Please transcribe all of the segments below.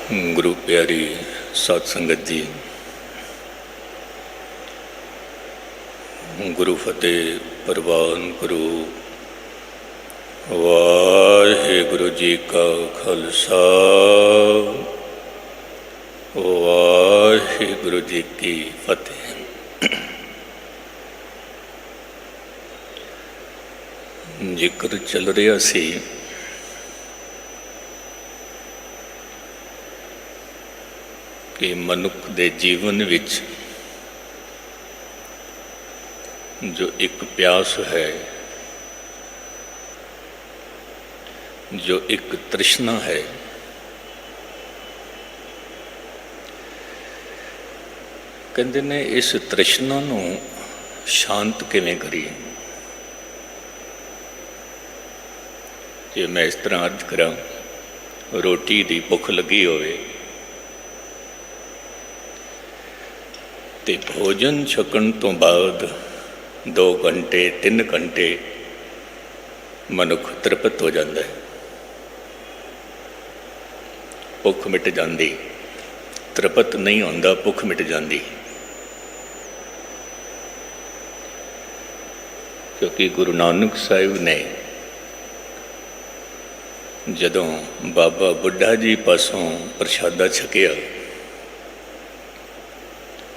गुरु प्यारी साध संगत जी, गुरु फतेह प्रवान करो। वाहिगुरु जी का खालसा, वाहिगुरु जी की फतेह। जिक्र चल रहा सी कि मनुख दे जीवन विच जो एक प्यास है, जो एक तृष्णा है, कहते ने इस तृष्णा नू शांत किवें करिए। जे मैं इस तरह अर्ज करा, रोटी दी भुख लगी होवे ते भोजन छकण तो बाद 2 घंटे 3 घंटे मनुख तृप्त हो जाता है, भुख मिट जाती। तृप्त नहीं होंदा, भुख मिट जाती। क्योंकि गुरु नानक साहिब ने जदों बाबा बुढ़ा जी पासों प्रशादा छकिया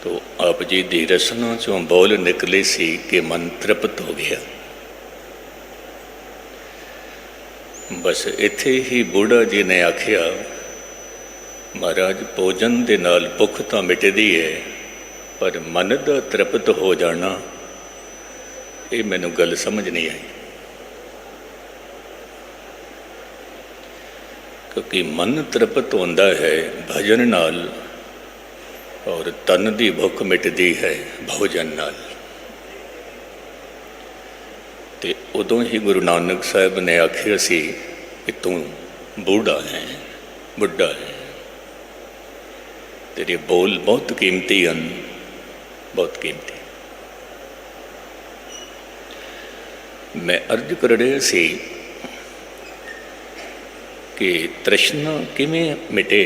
तो आप जी दी रसना चों बोल निकले सी कि मन तृप्त हो गया। बस इत्थे ही बूढ़ा जी ने आखिया, महाराज भोजन दे नाल भुख तो मिटदी है, पर मन दा तृप्त हो जाना ये मैनू गल समझ नहीं आई। क्योंकि मन तृप्त होंदा है भजन नाल और तन की भुख मिटती है भोजन नाल। ते उदों ही गुरु नानक साहब ने आखिया सी कि तू बूढ़ा है, बुढ़ा है, तेरे बोल बहुत कीमती हैं, बहुत कीमती। मैं अर्ज कर रहा सी कि तृष्णा किवें मिटे।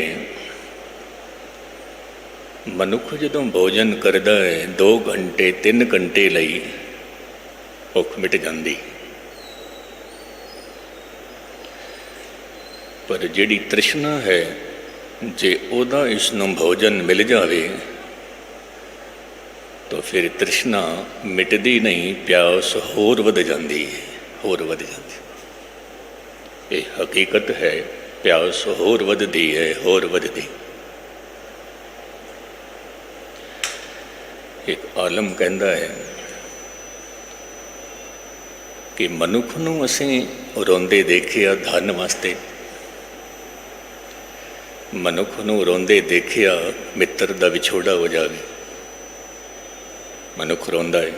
मनुख जदों भोजन करता है 2 घंटे 3 घंटे लई भुख मिट जाती, पर जिहड़ी तृष्णा है जे ओदा इसनों भोजन मिल जावे तो फिर तृष्णा मिटदी नहीं, प्यास होर वध जाती है, होर वध जाती। ये हकीकत है, प्यास होर वधदी है, होर वधदी। एक आलम कहता है कि मनुख नूं असीं रोंदे देखिया धन वास्ते, मनुख नूं रोंदे देखिया मित्र दा विछोड़ा हो जावे। मनुख रोंदा है।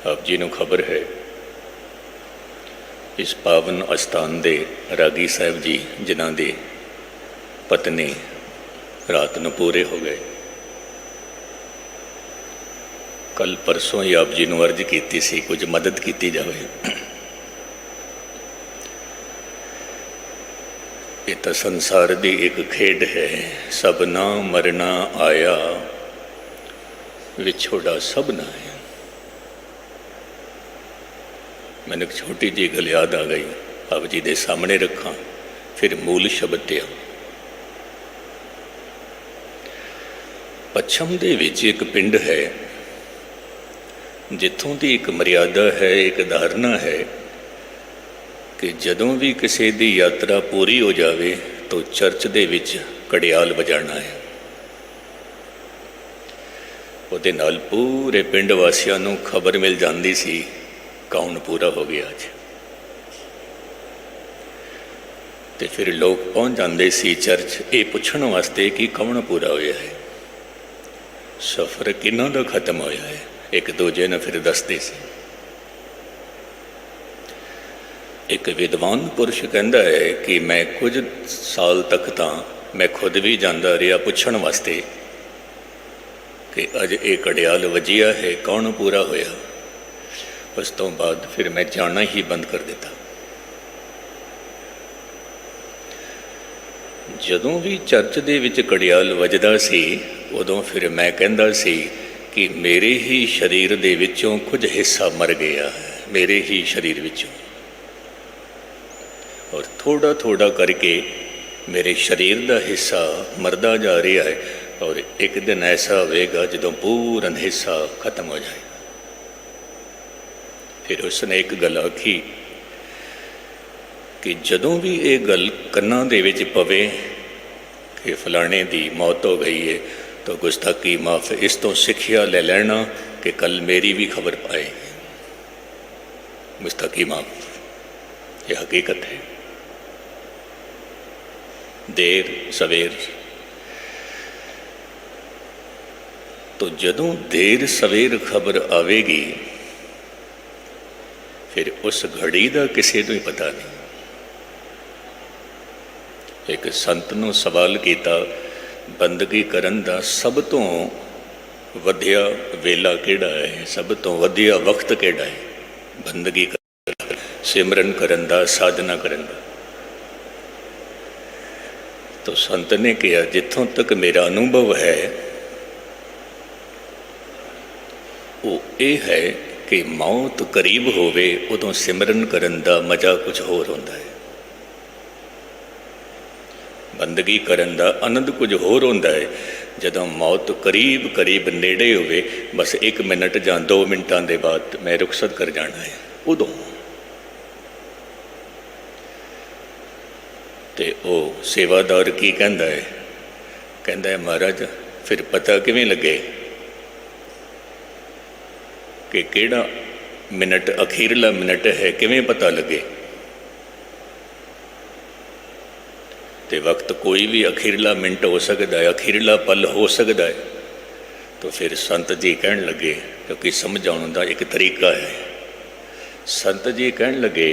आप जी नूं खबर है, इस पावन अस्थान दे रागी साहब जी जिन्हां दे पत्नी रात नूं पूरे हो गए। कल परसों ही आप जी नूं अर्ज कीती सी कुछ मदद की जाए। ये तो संसार दी एक खेड है, सबना मरना आया, विछोड़ा सबना है। मैंने एक छोटी जी गल याद आ गई, आप जी दे सामने रखा, फिर मूल शब्द दिया। पच्छम दे विच एक पिंड है जिथों की एक मर्यादा है, एक धारणा है कि जदों भी किसी की यात्रा पूरी हो जाए तो चर्च दे विच घड़ियाल बजाना है। उहदे नाल पूरे पिंड वासियों नूं खबर मिल जाती सी कौन पूरा हो गया अज। ते फिर लोग पहुँच जाते सी चर्च ये पुछण वास्ते कि कौन पूरा होया है, सफ़र किन्हां दा खत्म होया है। एक दूजे ने फिर दसते सी। एक विद्वान पुरुष कहता है कि मैं कुछ साल तक तो मैं खुद भी जाता रहा पुछण वास्ते कि अज एक घड़ियाल वजिया है, कौन पूरा होया। उस तो बाद फिर मैं जाना ही बंद कर दिता। ਜਦੋਂ ਵੀ ਚਰਚ ਦੇ ਵਿੱਚ ਘੜਿਆਲ ਵੱਜਦਾ ਸੀ ਉਦੋਂ ਫਿਰ ਮੈਂ ਕਹਿੰਦਾ ਸੀ ਕਿ ਮੇਰੇ ਹੀ ਸਰੀਰ ਦੇ ਵਿੱਚੋਂ ਕੁਝ ਹਿੱਸਾ ਮਰ ਗਿਆ ਹੈ, ਮੇਰੇ ਹੀ ਸਰੀਰ ਵਿੱਚੋਂ। ਔਰ ਥੋੜਾ ਥੋੜਾ ਕਰਕੇ ਮੇਰੇ ਸਰੀਰ ਦਾ ਹਿੱਸਾ ਮਰਦਾ ਜਾ ਰਿਹਾ ਹੈ। ਔਰ ਇੱਕ ਦਿਨ ਐਸਾ ਹੋਵੇਗਾ ਜਦੋਂ ਪੂਰਨ ਹਿੱਸਾ ਖਤਮ ਹੋ ਜਾਏ। ਫਿਰ ਉਸਨੇ ਇੱਕ ਗੱਲ ਆਖੀ ਕਿ ਜਦੋਂ ਵੀ ਇਹ ਗੱਲ ਕੰਨਾਂ ਦੇ ਵਿੱਚ ਪਵੇ ਕਿ ਫਲਾਣੇ ਦੀ ਮੌਤ ਹੋ ਗਈ ਹੈ ਤਾਂ ਗੁਸਤਾਖੀ ਮਾਫ, ਇਸ ਤੋਂ ਸਿੱਖਿਆ ਲੈ ਲੈਣਾ ਕਿ ਕੱਲ ਮੇਰੀ ਵੀ ਖਬਰ ਪਾਏਗੀ। ਗੁਸਤਾਖੀ ਮਾਫ, ਇਹ ਹਕੀਕਤ ਹੈ। ਦੇਰ ਸਵੇਰ तो जदों देर सवेर खबर आवेगी फिर उस घड़ी का किसी को ही पता नहीं। एक संत नूं सवाल किया, बंदगी करन दा सब तो वधिया वेला किहड़ा है, सब तो वधिया वक्त किहड़ा है? बंदगी करन, सिमरन करन दा, साधना करन दा। तो संत ने कहा, जिथों तक मेरा अनुभव है वो ये है कि मौत करीब होवे उदों सिमरन करन दा मज़ा कुछ होर होंदा है, बंदगी करन दा आनंद कुछ होर होंदा है। जदों मौत करीब करीब नेड़े होवे, बस 1 मिनट जां 2 मिनटां दे बाद मैं रुखसत कर जाना है, उदों ते ओ सेवादार की कहंदा है, कहंदा है महाराज फिर पता किवें लगे कि केड़ा मिनट अखीरला मिनट है, किवें पता लगे? तो वक्त कोई भी अखीरला मिनट हो सकता है, अखीरला पल हो सकता है। तो फिर संत जी कहन लगे, क्योंकि समझाने का एक तरीका है, संत जी कहन लगे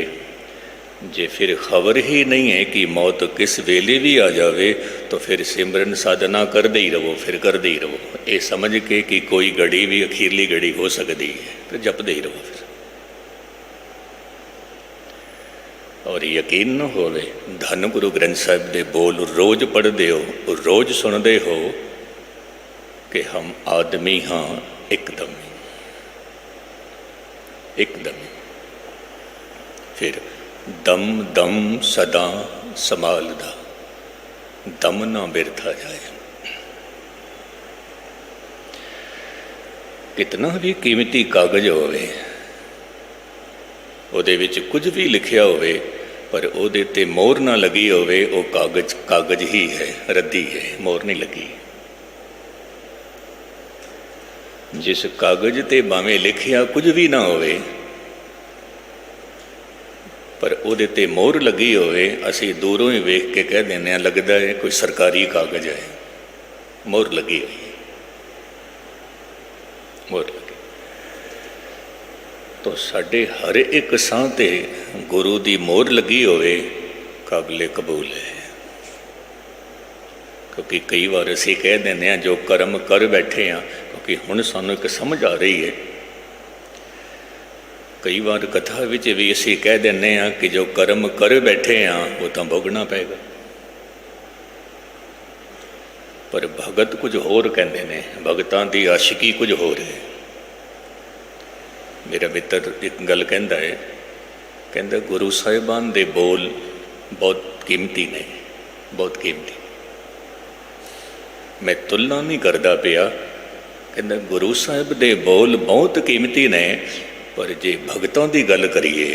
जे फिर खबर ही नहीं है कि मौत किस वेले भी आ जाए तो फिर सिमरन साधना करते ही रहो, फिर करते ही रहो। ये समझ के कि कोई घड़ी भी अखीरली घड़ी हो सकती है, फिर जपते ही रहो। फिर और यकीन न होवे, धन गुरु ग्रंथ साहिब के बोल रोज़ पढ़ते हो, रोज़ सुनते हो कि हम आदमी हाँ एकदम एकदम। फिर दम दम सदा संभालदा, दम ना बिरथा जाए। कितना भी कीमती कागज होवे, उहदे विच कुछ भी लिखिया होवे पर उहदे ते मोहर ना लगी होवे, वो कागज कागज ही है, रद्दी है, मोहर नहीं लगी। जिस कागज ते भावें लिखिया कुछ भी ना होवे पर उहदे ते मोहर लगी होवे, असी दूरों ही वेख के कह देने हैं लगता है कोई सरकारी कागज है, मोहर लगी हुई है, मोहर लगी। तो साडे हर एक सां ते गुरु दी मोहर लगी होवे, काबिले कबूल है। क्योंकि कई बार असी कह देने हैं जो कर्म कर बैठे हाँ, क्योंकि हुण सानू एक समझ आ रही है, कई बार कथा विच भी असी कह देने हैं कि जो कर्म कर बैठे हाँ वो तो भोगना पेगा, पर भगत कुछ होर कहते हैं, भगतां दी आशिकी कुछ होर है। मेरा मित्र एक गल कहंदा है, कहंदा गुरु साहिबान दे बोल बहुत कीमती ने, बहुत कीमती। मैं तुलना नहीं करता पिया, कहंदा गुरु साहिब दे बोल बहुत कीमती ने, पर जे भगतां दी गल करिए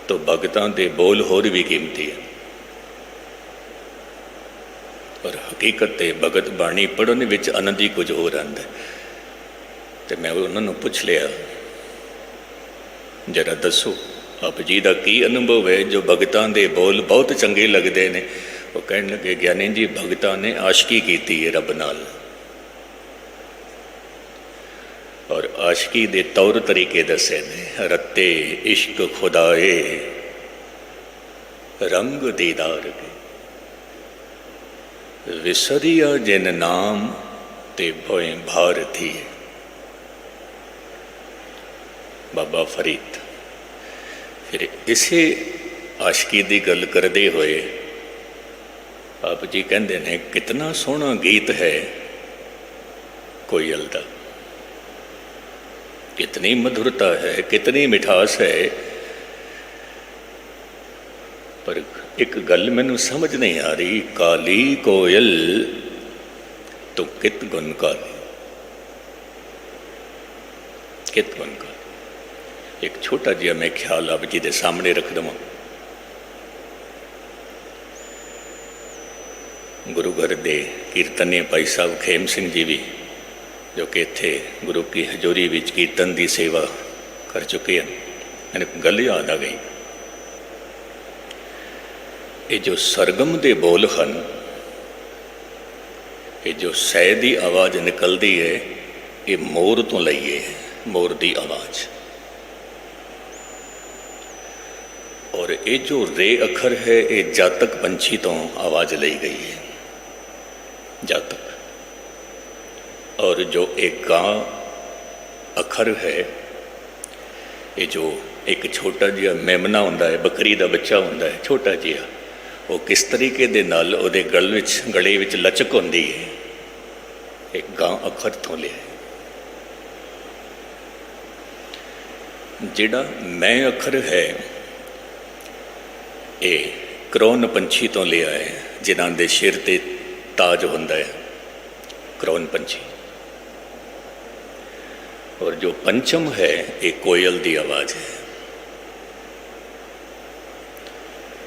तो भगतां दे बोल होर भी कीमती है। और हकीकत है भगत बाणी पढ़ने विच आनंद ही कुछ होर आंदा। तो मैं उन्होंने पूछ लिया, जरा दसो आप जी का की अनुभव है जो भगतां दे बोल बहुत चंगे लगते हैं? वो कहने लगे, ज्ञानी जी भगतां ने आशिकी की है रब नाल, और आशिकी दे तौर तरीके दसे ने, रत्ते इश्क खुदाए रंग दीदार के, विसरिया जिन नाम ते भोए भार थी। बाबा फरीद फिर इसे आशिकी की गल करते हुए आप आप जी कहते हैं कितना सोहना गीत है कोयल का, कितनी मधुरता है, कितनी मिठास है। पर एक गल मैनू समझ नहीं आ रही, काली कोयल तो कित गुन काली, कित गुन काली। एक छोटा जिहा मैं ख्याल आप जी के सामने रख देवां। गुरु घर दे कीर्तने भाई साहब खेम सिंह जी भी, जो कि इत्थे गुरु की हजूरी विच कीर्तन की सेवा कर चुके हैं, मैंने गल याद आ गई। ये जो सरगम के बोल हैं, ये जो सह की आवाज़ निकलती है, ये मोर तो लईए, मोर की आवाज़। और ये जो रे अखर है, ये जातक पंछी तो आवाज़ ली गई है, जातक। और जो एक गा अखर है, ये जो एक छोटा जिहा मेमना होंदा है, बकरी का बच्चा होंदा है छोटा जिहा, वो किस तरीके दे नाल उहदे गले विच लचक होंदी है, एक गा अखर तो लिया। जिहड़ा मैं अखर है, ये क्रौन पंछी तो लिया है, जिन्हां दे सिर ते ताज होंदा है, क्रौन पंछी। और जो पंचम है, ये कोयल की आवाज़ है।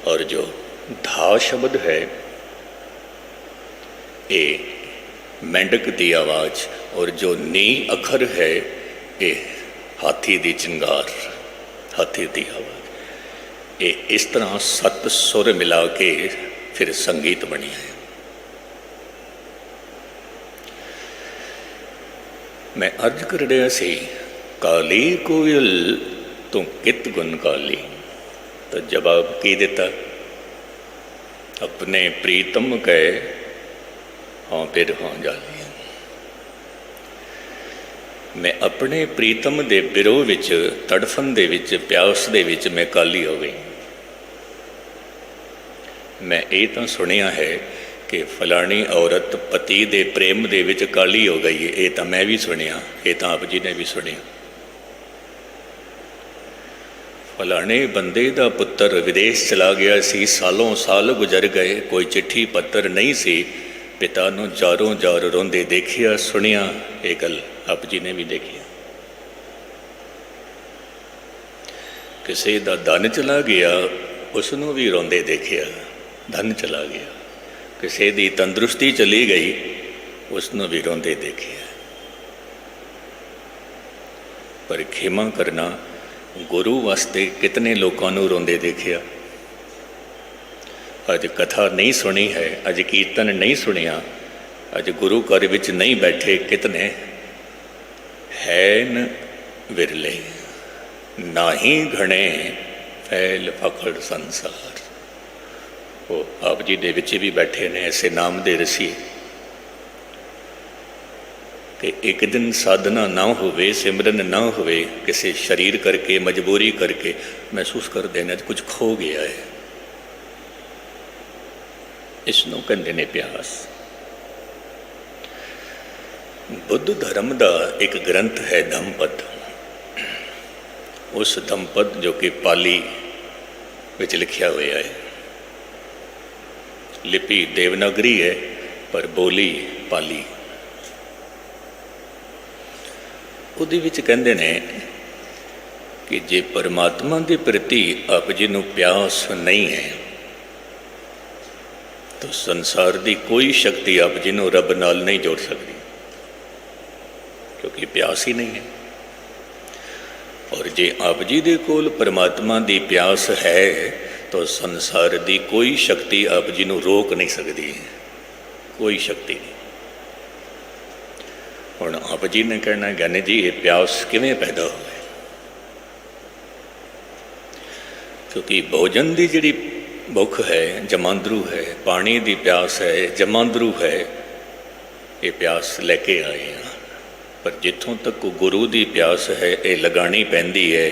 और जो धा शब्द है, ये मेंढक की आवाज़। और जो नी अखर है, ये हाथी की चिंगार, हाथी की आवाज़। ये इस तरह 7 सुर मिला के फिर संगीत बनी है। मैं अर्ज कर रहा सी, काली कोयल तू कित गुन काली, तो जवाब की दिता, अपने प्रीतम कहे हाँ फिर हाँ जाली। मैं अपने प्रीतम दे बिरोह विच, तड़फन दे विच, प्यास दे विच मैं काली हो गई। मैं ये तो सुनिया है कि फलानी औरत पति दे प्रेम दे विच काली हो गई है, ये तो मैं भी सुनिया, ये तो आप जी ने भी सुनिया। फलाने बंदे दा पुत्र विदेश चला गया सी, सालों साल गुजर गए, कोई चिट्ठी पत्र नहीं सी, पिता नूं जारों जार रोंदे देखिया सुनिया, ये गल आप जी ने भी देखी। किसी दा धन चला गया, उसनों भी रोंदे देखिया, धन चला गया। किसी की तंदुरुस्ती चली गई, उसनों भी रोंदे देखिया। पर खेमा करना, गुरु वास्ते कितने लोगों को रोंदे देखिया। अज कथा नहीं सुनी है, अज कीर्तन नहीं सुनिया, अज गुरु घर विच नहीं बैठे, कितने हैन विरले, ना ही घणे फैल फखड़ संसार। वो आप जी दे विच भी बैठे ने ऐसे नाम दे रसी कि एक दिन साधना ना होवे, सिमरन ना होवे, किसी शरीर करके मजबूरी करके महसूस कर देना कुछ खो गया है। इसनों कहते ने प्यास। बुद्ध धर्म का एक ग्रंथ है धम्मपद। उस धम्मपद जो कि पाली विच लिखिया हुआ है, लिपि देवनागरी है पर बोली पाली। उहदे विच कहंदे ने कि जे परमात्मा के प्रति आप जी नूं प्यास नहीं है, तो संसार की कोई शक्ति आप जी नूं रब नाल नहीं जोड़ सकती, क्योंकि प्यास ही नहीं है। और जे आप जी दे कोल परमात्मा की प्यास है, तो संसार की कोई शक्ति आप जी नूं रोक नहीं सकती, कोई शक्ति नहीं। हुण आप जी ने कहना ज्ञानी जी ये प्यास किवें पैदा होए, क्योंकि भोजन की जिहड़ी भुख है जमांदरू है, पानी की प्यास है जमांदरू है, ये प्यास लैके आए हैं। पर जिथों तक गुरु की प्यास है, ये लगानी पैंदी है।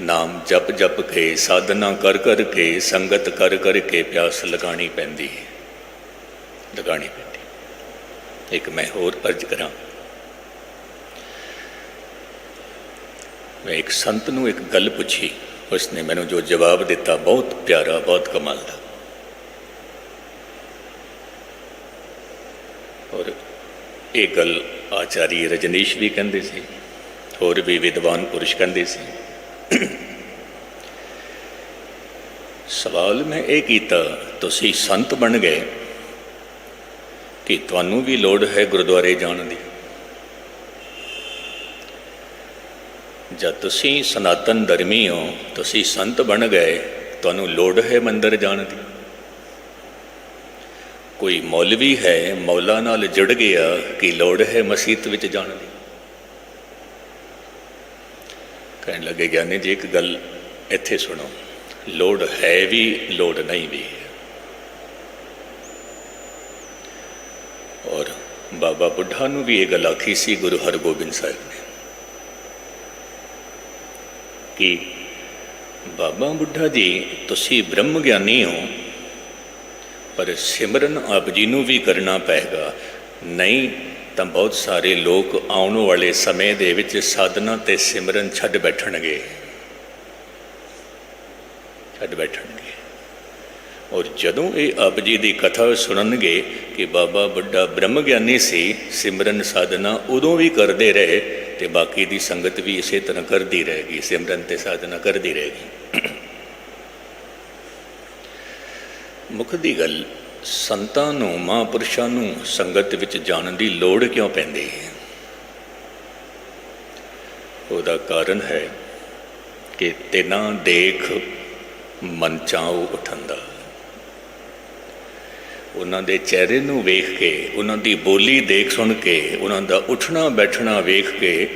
नाम जप जप के, साधना कर कर के, संगत कर कर के प्यास लगानी पैंदी है। ਲਗਾਉਣੀ ਪੈਂਦੀ। ਇੱਕ ਮੈਂ ਹੋਰ ਅਰਜ਼ ਕਰਾਂ, ਮੈਂ ਇੱਕ ਸੰਤ ਨੂੰ ਇੱਕ ਗੱਲ ਪੁੱਛੀ, ਉਸਨੇ ਮੈਨੂੰ ਜੋ ਜਵਾਬ ਦਿੱਤਾ ਬਹੁਤ ਪਿਆਰਾ, ਬਹੁਤ ਕਮਾਲ ਦਾ। ਔਰ ਇਹ ਗੱਲ ਆਚਾਰੀ ਰਜਨੀਸ਼ ਵੀ ਕਹਿੰਦੇ ਸੀ, ਹੋਰ ਵੀ ਵਿਦਵਾਨ ਪੁਰਸ਼ ਕਹਿੰਦੇ ਸੀ। ਸਵਾਲ ਮੈਂ ਇਹ ਕੀਤਾ, ਤੁਸੀਂ ਸੰਤ ਬਣ ਗਏ ਕਿ ਤੁਹਾਨੂੰ ਵੀ ਲੋੜ ਹੈ ਗੁਰਦੁਆਰੇ ਜਾਣ ਦੀ? ਜਦ ਤੁਸੀਂ ਸਨਾਤਨ ਧਰਮੀ ਹੋ, ਤੁਸੀਂ ਸੰਤ ਬਣ ਗਏ, ਤੁਹਾਨੂੰ ਲੋੜ ਹੈ ਮੰਦਰ ਜਾਣ ਦੀ? ਕੋਈ ਮੌਲਵੀ ਹੈ, ਮੌਲਾ ਨਾਲ ਜੁੜ ਗਿਆ ਕਿ ਲੋੜ ਹੈ ਮਸੀਤ ਵਿੱਚ ਜਾਣ ਦੀ? ਕਹਿਣ ਲੱਗੇ, ਗਿਆਨੀ ਜੀ ਇੱਕ ਗੱਲ ਇੱਥੇ ਸੁਣੋ, ਲੋੜ ਹੈ ਵੀ ਲੋੜ ਨਹੀਂ ਵੀ। ਔਰ ਬਾਬਾ ਬੁੱਢਾ ਨੂੰ ਵੀ ਇਹ ਗੱਲ ਆਖੀ ਸੀ ਗੁਰੂ ਹਰਗੋਬਿੰਦ ਸਾਹਿਬ ਨੇ ਕਿ ਬਾਬਾ ਬੁੱਢਾ ਜੀ ਤੁਸੀਂ ਬ੍ਰਹਮ ਗਿਆਨੀ ਹੋ, ਪਰ ਸਿਮਰਨ ਆਪ ਜੀ ਨੂੰ ਵੀ ਕਰਨਾ ਪਏਗਾ, ਨਹੀਂ ਤਾਂ ਬਹੁਤ ਸਾਰੇ ਲੋਕ ਆਉਣ ਵਾਲੇ ਸਮੇਂ ਦੇ ਵਿੱਚ ਸਾਧਨਾ ਤੇ ਸਿਮਰਨ ਛੱਡ ਬੈਠਣਗੇ। ਔਰ ਜਦੋਂ ਇਹ ਆਪ ਜੀ ਦੀ ਕਥਾ ਸੁਣਨਗੇ ਕਿ ਬਾਬਾ ਬੁੱਢਾ ਬ੍ਰਹਮ ਗਿਆਨੀ ਸੀ, ਸਿਮਰਨ ਸਾਧਨਾ ਉਦੋਂ ਵੀ ਕਰਦੇ ਰਹੇ ਤੇ ਬਾਕੀ ਦੀ ਸੰਗਤ ਵੀ ਇਸੇ ਤਰ੍ਹਾਂ ਕਰਦੀ ਰਹੇਗੀ, ਸਿਮਰਨ ਤੇ ਸਾਧਨਾ ਕਰਦੀ ਰਹੇਗੀ। ਮੁੱਖ ਦੀ ਗੱਲ, ਸੰਤਾਂ ਨੂੰ, ਮਹਾਂਪੁਰਸ਼ਾਂ ਨੂੰ ਸੰਗਤ ਵਿੱਚ ਜਾਣ ਦੀ ਲੋੜ ਕਿਉਂ ਪੈਂਦੀ ਹੈ? ਉਹਦਾ ਕਾਰਨ ਹੈ ਕਿ ਤਿਨਾਂ ਦੇਖ ਮਨ ਚਾਉ ਉਠੰਦਾ। ਉਹਨਾਂ ਦੇ ਚਿਹਰੇ ਨੂੰ ਵੇਖ ਕੇ, ਉਹਨਾਂ ਦੀ ਬੋਲੀ ਦੇਖ ਸੁਣ ਕੇ, ਉਹਨਾਂ ਦਾ ਉੱਠਣਾ ਬੈਠਣਾ ਵੇਖ ਕੇ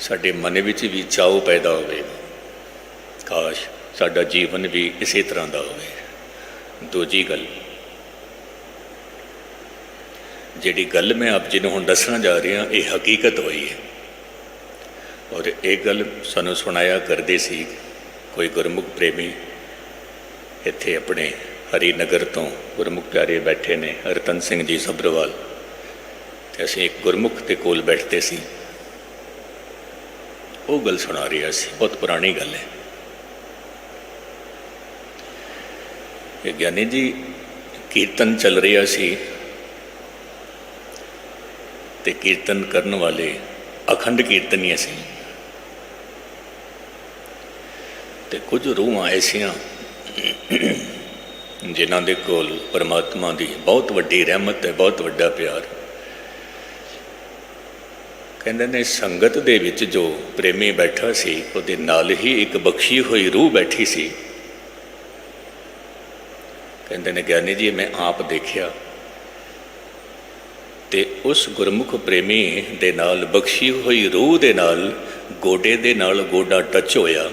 ਸਾਡੇ ਮਨ ਵਿੱਚ ਵੀ ਚਾਉ ਪੈਦਾ ਹੋਵੇ, ਕਾਸ਼ ਸਾਡਾ ਜੀਵਨ ਵੀ ਇਸੇ ਤਰ੍ਹਾਂ ਦਾ ਹੋਵੇ। ਦੂਜੀ ਗੱਲ, ਜਿਹੜੀ ਗੱਲ ਮੈਂ ਆਪ ਜੀ ਨੂੰ ਹੁਣ ਦੱਸਣ ਜਾ ਰਿਹਾ, ਇਹ ਹਕੀਕਤ ਹੋਈ ਹੈ। ਔਰ ਇਹ ਗੱਲ ਸਾਨੂੰ ਸੁਣਾਇਆ ਕਰਦੇ ਸੀ ਕੋਈ ਗੁਰਮੁਖ ਪ੍ਰੇਮੀ, ਇੱਥੇ ਆਪਣੇ ਹਰੀਨਗਰ ਤੋਂ ਗੁਰਮੁਖ ਪਿਆਰੇ ਬੈਠੇ ਨੇ, ਰਤਨ ਸਿੰਘ ਜੀ ਸਭਰਵਾਲ, ਅਤੇ ਅਸੀਂ ਇੱਕ ਗੁਰਮੁਖ ਦੇ ਕੋਲ ਬੈਠਦੇ ਸੀ। ਉਹ ਗੱਲ ਸੁਣਾ ਰਿਹਾ ਸੀ, ਬਹੁਤ ਪੁਰਾਣੀ ਗੱਲ ਹੈ। ਇਹ ਗਿਆਨੀ ਜੀ ਕੀਰਤਨ ਚੱਲ ਰਿਹਾ ਸੀ ਤੇ ਕੀਰਤਨ ਕਰਨ ਵਾਲੇ ਅਖੰਡ ਕੀਰਤਨੀਏ ਸੀ ਤੇ ਕੁਝ ਰੂਹਾਂ ਆਏ ਸੀਆਂ ਜਿਨ੍ਹਾਂ ਦੇ ਕੋਲ ਪਰਮਾਤਮਾ ਦੀ ਬਹੁਤ ਵੱਡੀ ਰਹਿਮਤ ਹੈ, ਬਹੁਤ ਵੱਡਾ ਪਿਆਰ। ਕਹਿੰਦੇ ਨੇ ਸੰਗਤ ਦੇ ਵਿੱਚ ਜੋ ਪ੍ਰੇਮੀ ਬੈਠਾ ਸੀ, ਉਹਦੇ ਨਾਲ ਹੀ ਇੱਕ ਬਖਸ਼ੀ ਹੋਈ ਰੂਹ ਬੈਠੀ ਸੀ। ਕਹਿੰਦੇ ਨੇ ਗਿਆਨੀ ਜੀ ਮੈਂ ਆਪ ਦੇਖਿਆ ਤੇ ਉਸ ਗੁਰਮੁਖ ਪ੍ਰੇਮੀ ਦੇ ਨਾਲ ਬਖਸ਼ੀ ਹੋਈ ਰੂਹ ਦੇ ਨਾਲ ਗੋਡੇ ਦੇ ਨਾਲ ਗੋਡਾ ਟੱਚ ਹੋਇਆ।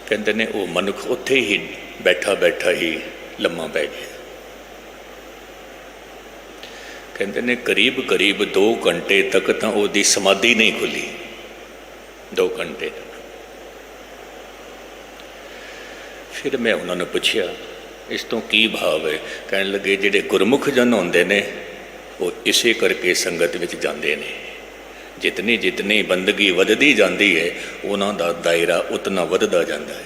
ਕਹਿੰਦੇ ਨੇ ਉਹ ਮਨੁੱਖ ਉੱਥੇ ਹੀ ਬੈਠਾ ਬੈਠਾ ਹੀ ਲੰਮਾ ਪੈ ਗਿਆ। ਕਹਿੰਦੇ ਨੇ ਕਰੀਬ 2 ਘੰਟੇ ਤੱਕ ਤਾਂ ਉਹਦੀ ਸਮਾਧੀ ਨਹੀਂ ਖੁੱਲੀ, 2 ਘੰਟੇ ਤੱਕ। ਫਿਰ ਮੈਂ ਉਹਨਾਂ ਨੂੰ ਪੁੱਛਿਆ ਇਸ ਤੋਂ ਕੀ ਭਾਵ ਹੈ? ਕਹਿਣ ਲੱਗੇ ਜਿਹੜੇ ਗੁਰਮੁਖ ਜਨ ਹੁੰਦੇ ਨੇ ਉਹ ਇਸੇ ਕਰਕੇ ਸੰਗਤ ਵਿੱਚ ਜਾਂਦੇ ਨੇ। ਜਿਤਨੀ ਬੰਦਗੀ ਵੱਧਦੀ ਜਾਂਦੀ ਹੈ, ਉਹਨਾਂ ਦਾ ਦਾਇਰਾ ਉਤਨਾ ਵੱਧਦਾ ਜਾਂਦਾ ਹੈ।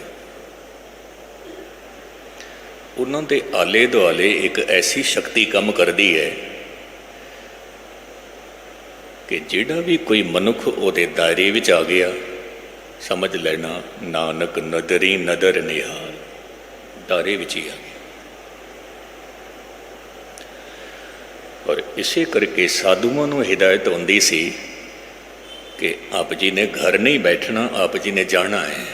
ਉਹਨਾਂ ਦੇ ਆਲੇ ਦੁਆਲੇ ਇੱਕ ਐਸੀ ਸ਼ਕਤੀ ਕੰਮ ਕਰਦੀ ਹੈ ਕਿ ਜਿਹੜਾ ਵੀ ਕੋਈ ਮਨੁੱਖ ਉਹਦੇ ਦਾਇਰੇ ਵਿੱਚ ਆ ਗਿਆ, ਸਮਝ ਲੈਣਾ ਨਾਨਕ ਨਦਰੀ ਨਦਰ ਨਿਹਾਲ, ਦਾਇਰੇ ਵਿੱਚ ਹੀ ਆ ਗਿਆ। ਔਰ ਇਸੇ ਕਰਕੇ ਸਾਧੂਆਂ ਨੂੰ ਹਿਦਾਇਤ ਹੁੰਦੀ ਸੀ ਕਿ ਆਪ ਜੀ ਨੇ ਘਰ ਨਹੀਂ ਬੈਠਣਾ, ਆਪ ਜੀ ਨੇ ਜਾਣਾ ਹੈ।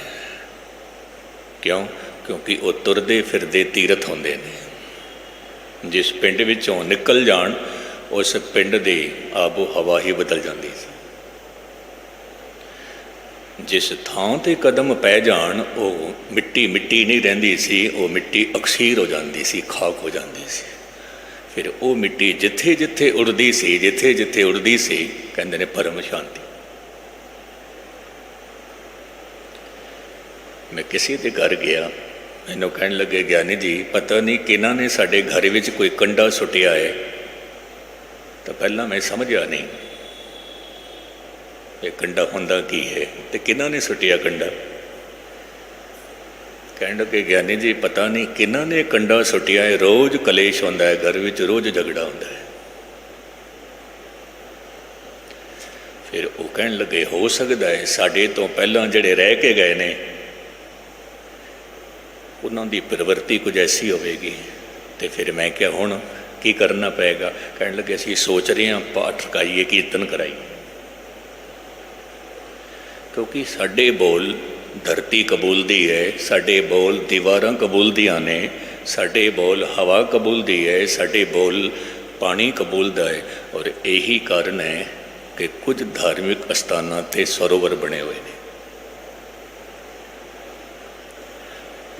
ਕਿਉਂ? ਕਿਉਂਕਿ ਉਹ ਤੁਰਦੇ ਫਿਰਦੇ ਤੀਰਥ ਹੁੰਦੇ ਨੇ। ਜਿਸ ਪਿੰਡ ਵਿੱਚੋਂ ਨਿਕਲ ਜਾਣ, ਉਸ ਪਿੰਡ ਦੀ ਆਬੋ ਹਵਾ ਹੀ ਬਦਲ ਜਾਂਦੀ ਸੀ। ਜਿਸ ਥਾਂ 'ਤੇ ਕਦਮ ਪੈ ਜਾਣ, ਉਹ ਮਿੱਟੀ ਨਹੀਂ ਰਹਿੰਦੀ ਸੀ, ਉਹ ਮਿੱਟੀ ਅਕਸੀਰ ਹੋ ਜਾਂਦੀ ਸੀ, ਖਾਕ ਹੋ ਜਾਂਦੀ ਸੀ। ਫਿਰ ਉਹ ਮਿੱਟੀ ਜਿੱਥੇ ਉੜਦੀ ਸੀ, ਕਹਿੰਦੇ ਨੇ ਪਰਮ ਸ਼ਾਂਤੀ। ਮੈਂ ਕਿਸੇ ਦੇ ਘਰ ਗਿਆ, मैनू कहन लगे, ज्ञानी जी पता नहीं किन्हां ने साडे घर विच कोई कंडा सुटिया है। तो पहला मैं समझा नहीं ये कंडा हुंदा की है, तो किन्हां ने सुटिया कंडा। कहन लगे, ज्ञानी जी पता नहीं किन्हां ने कंडा सुटिया है, रोज़ कलेश होंदा है घर विच, रोज़ झगड़ा होंदा है। फिर वो कहन लगे, हो सकता है साडे तो पहला जिहड़े रह के गए ने उन्हां दी प्रवृत्ति कुछ ऐसी होवेगी। तो फिर मैं क्या हुण की करना पेगा। कहन लगे, असीं सोच रहे हैं पाठ रखाइए, कीर्तन कराइए, क्योंकि साडे बोल धरती कबूलदी है, साडे बोल दीवारां कबूलदियां ने, साडे बोल हवा कबूलदी है, साडे बोल पानी कबूलदा है। और यही कारण है कि कुछ धार्मिक अस्थानां ते सरोवर बने हुए हैं।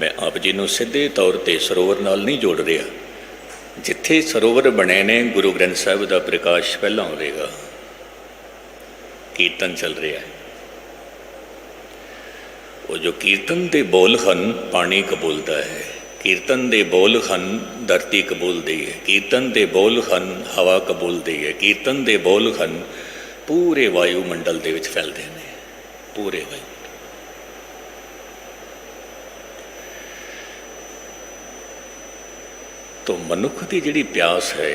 मैं आप जी नूं सीधे तौर पर सरोवर नाल नहीं जोड़ रहा। जिथे सरोवर बने ने गुरु ग्रंथ साहिब का प्रकाश पहला होगा, कीर्तन चल रहा है। वो जो कीर्तन के बोल हन पानी कबूलता है, कीर्तन के बोल हन धरती कबूलती है, कीर्तन के बोल हन हवा कबूलती है, कीर्तन के बोल हन पूरे वायुमंडल के विच फैलते हैं, पूरे वायु। तो मनुख की जिहड़ी प्यास है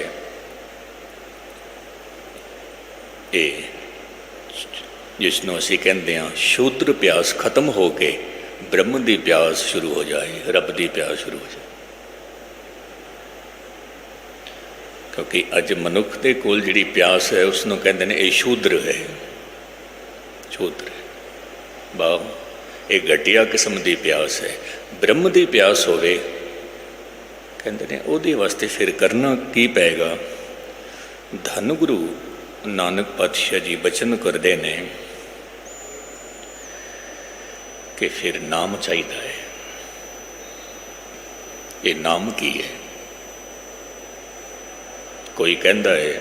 ये जिसनों असीं कहते हैं शूद्र प्यास खत्म हो के ब्रह्म की प्यास शुरू हो जाए, रब की प्यास शुरू हो जाए। क्योंकि अज मनुख के कोल जिहड़ी प्यास है उसनों कहते हैं ये शूद्र है, शूद्र है। वाह, ये घटिया किस्म की प्यास है। ब्रह्म की प्यास होवे कहते हैं उहदे वास्ते फिर करना की पेगा। धन गुरु नानक पातशाह जी बचन करते हैं कि फिर नाम चाहिए है। ये नाम की है? कोई कहता है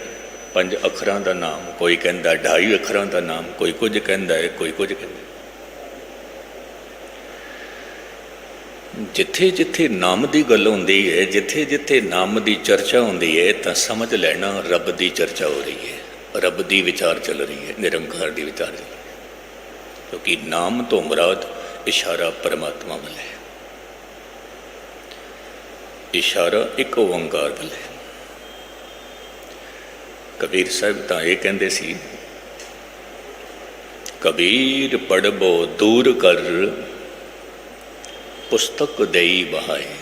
5 अखरां का नाम, कोई कहता 2.5 अखरां का नाम, कोई कुछ कहता है, कोई कुछ कहता है। जिथे जिथे नाम की गल होंदी है, जिथे जिथे नाम की चर्चा होंदी है, तो समझ लेना रब की चर्चा हो रही है, रब की विचार चल रही है, निरंकार की विचार चल रही है। क्योंकि नाम तो मुराद इशारा परमात्मा वाल है, इशारा एक ओंकार वाल है। कबीर साहब तो ये कहते सी, कबीर पढ़बो दूर कर पुस्तक देई बहाए।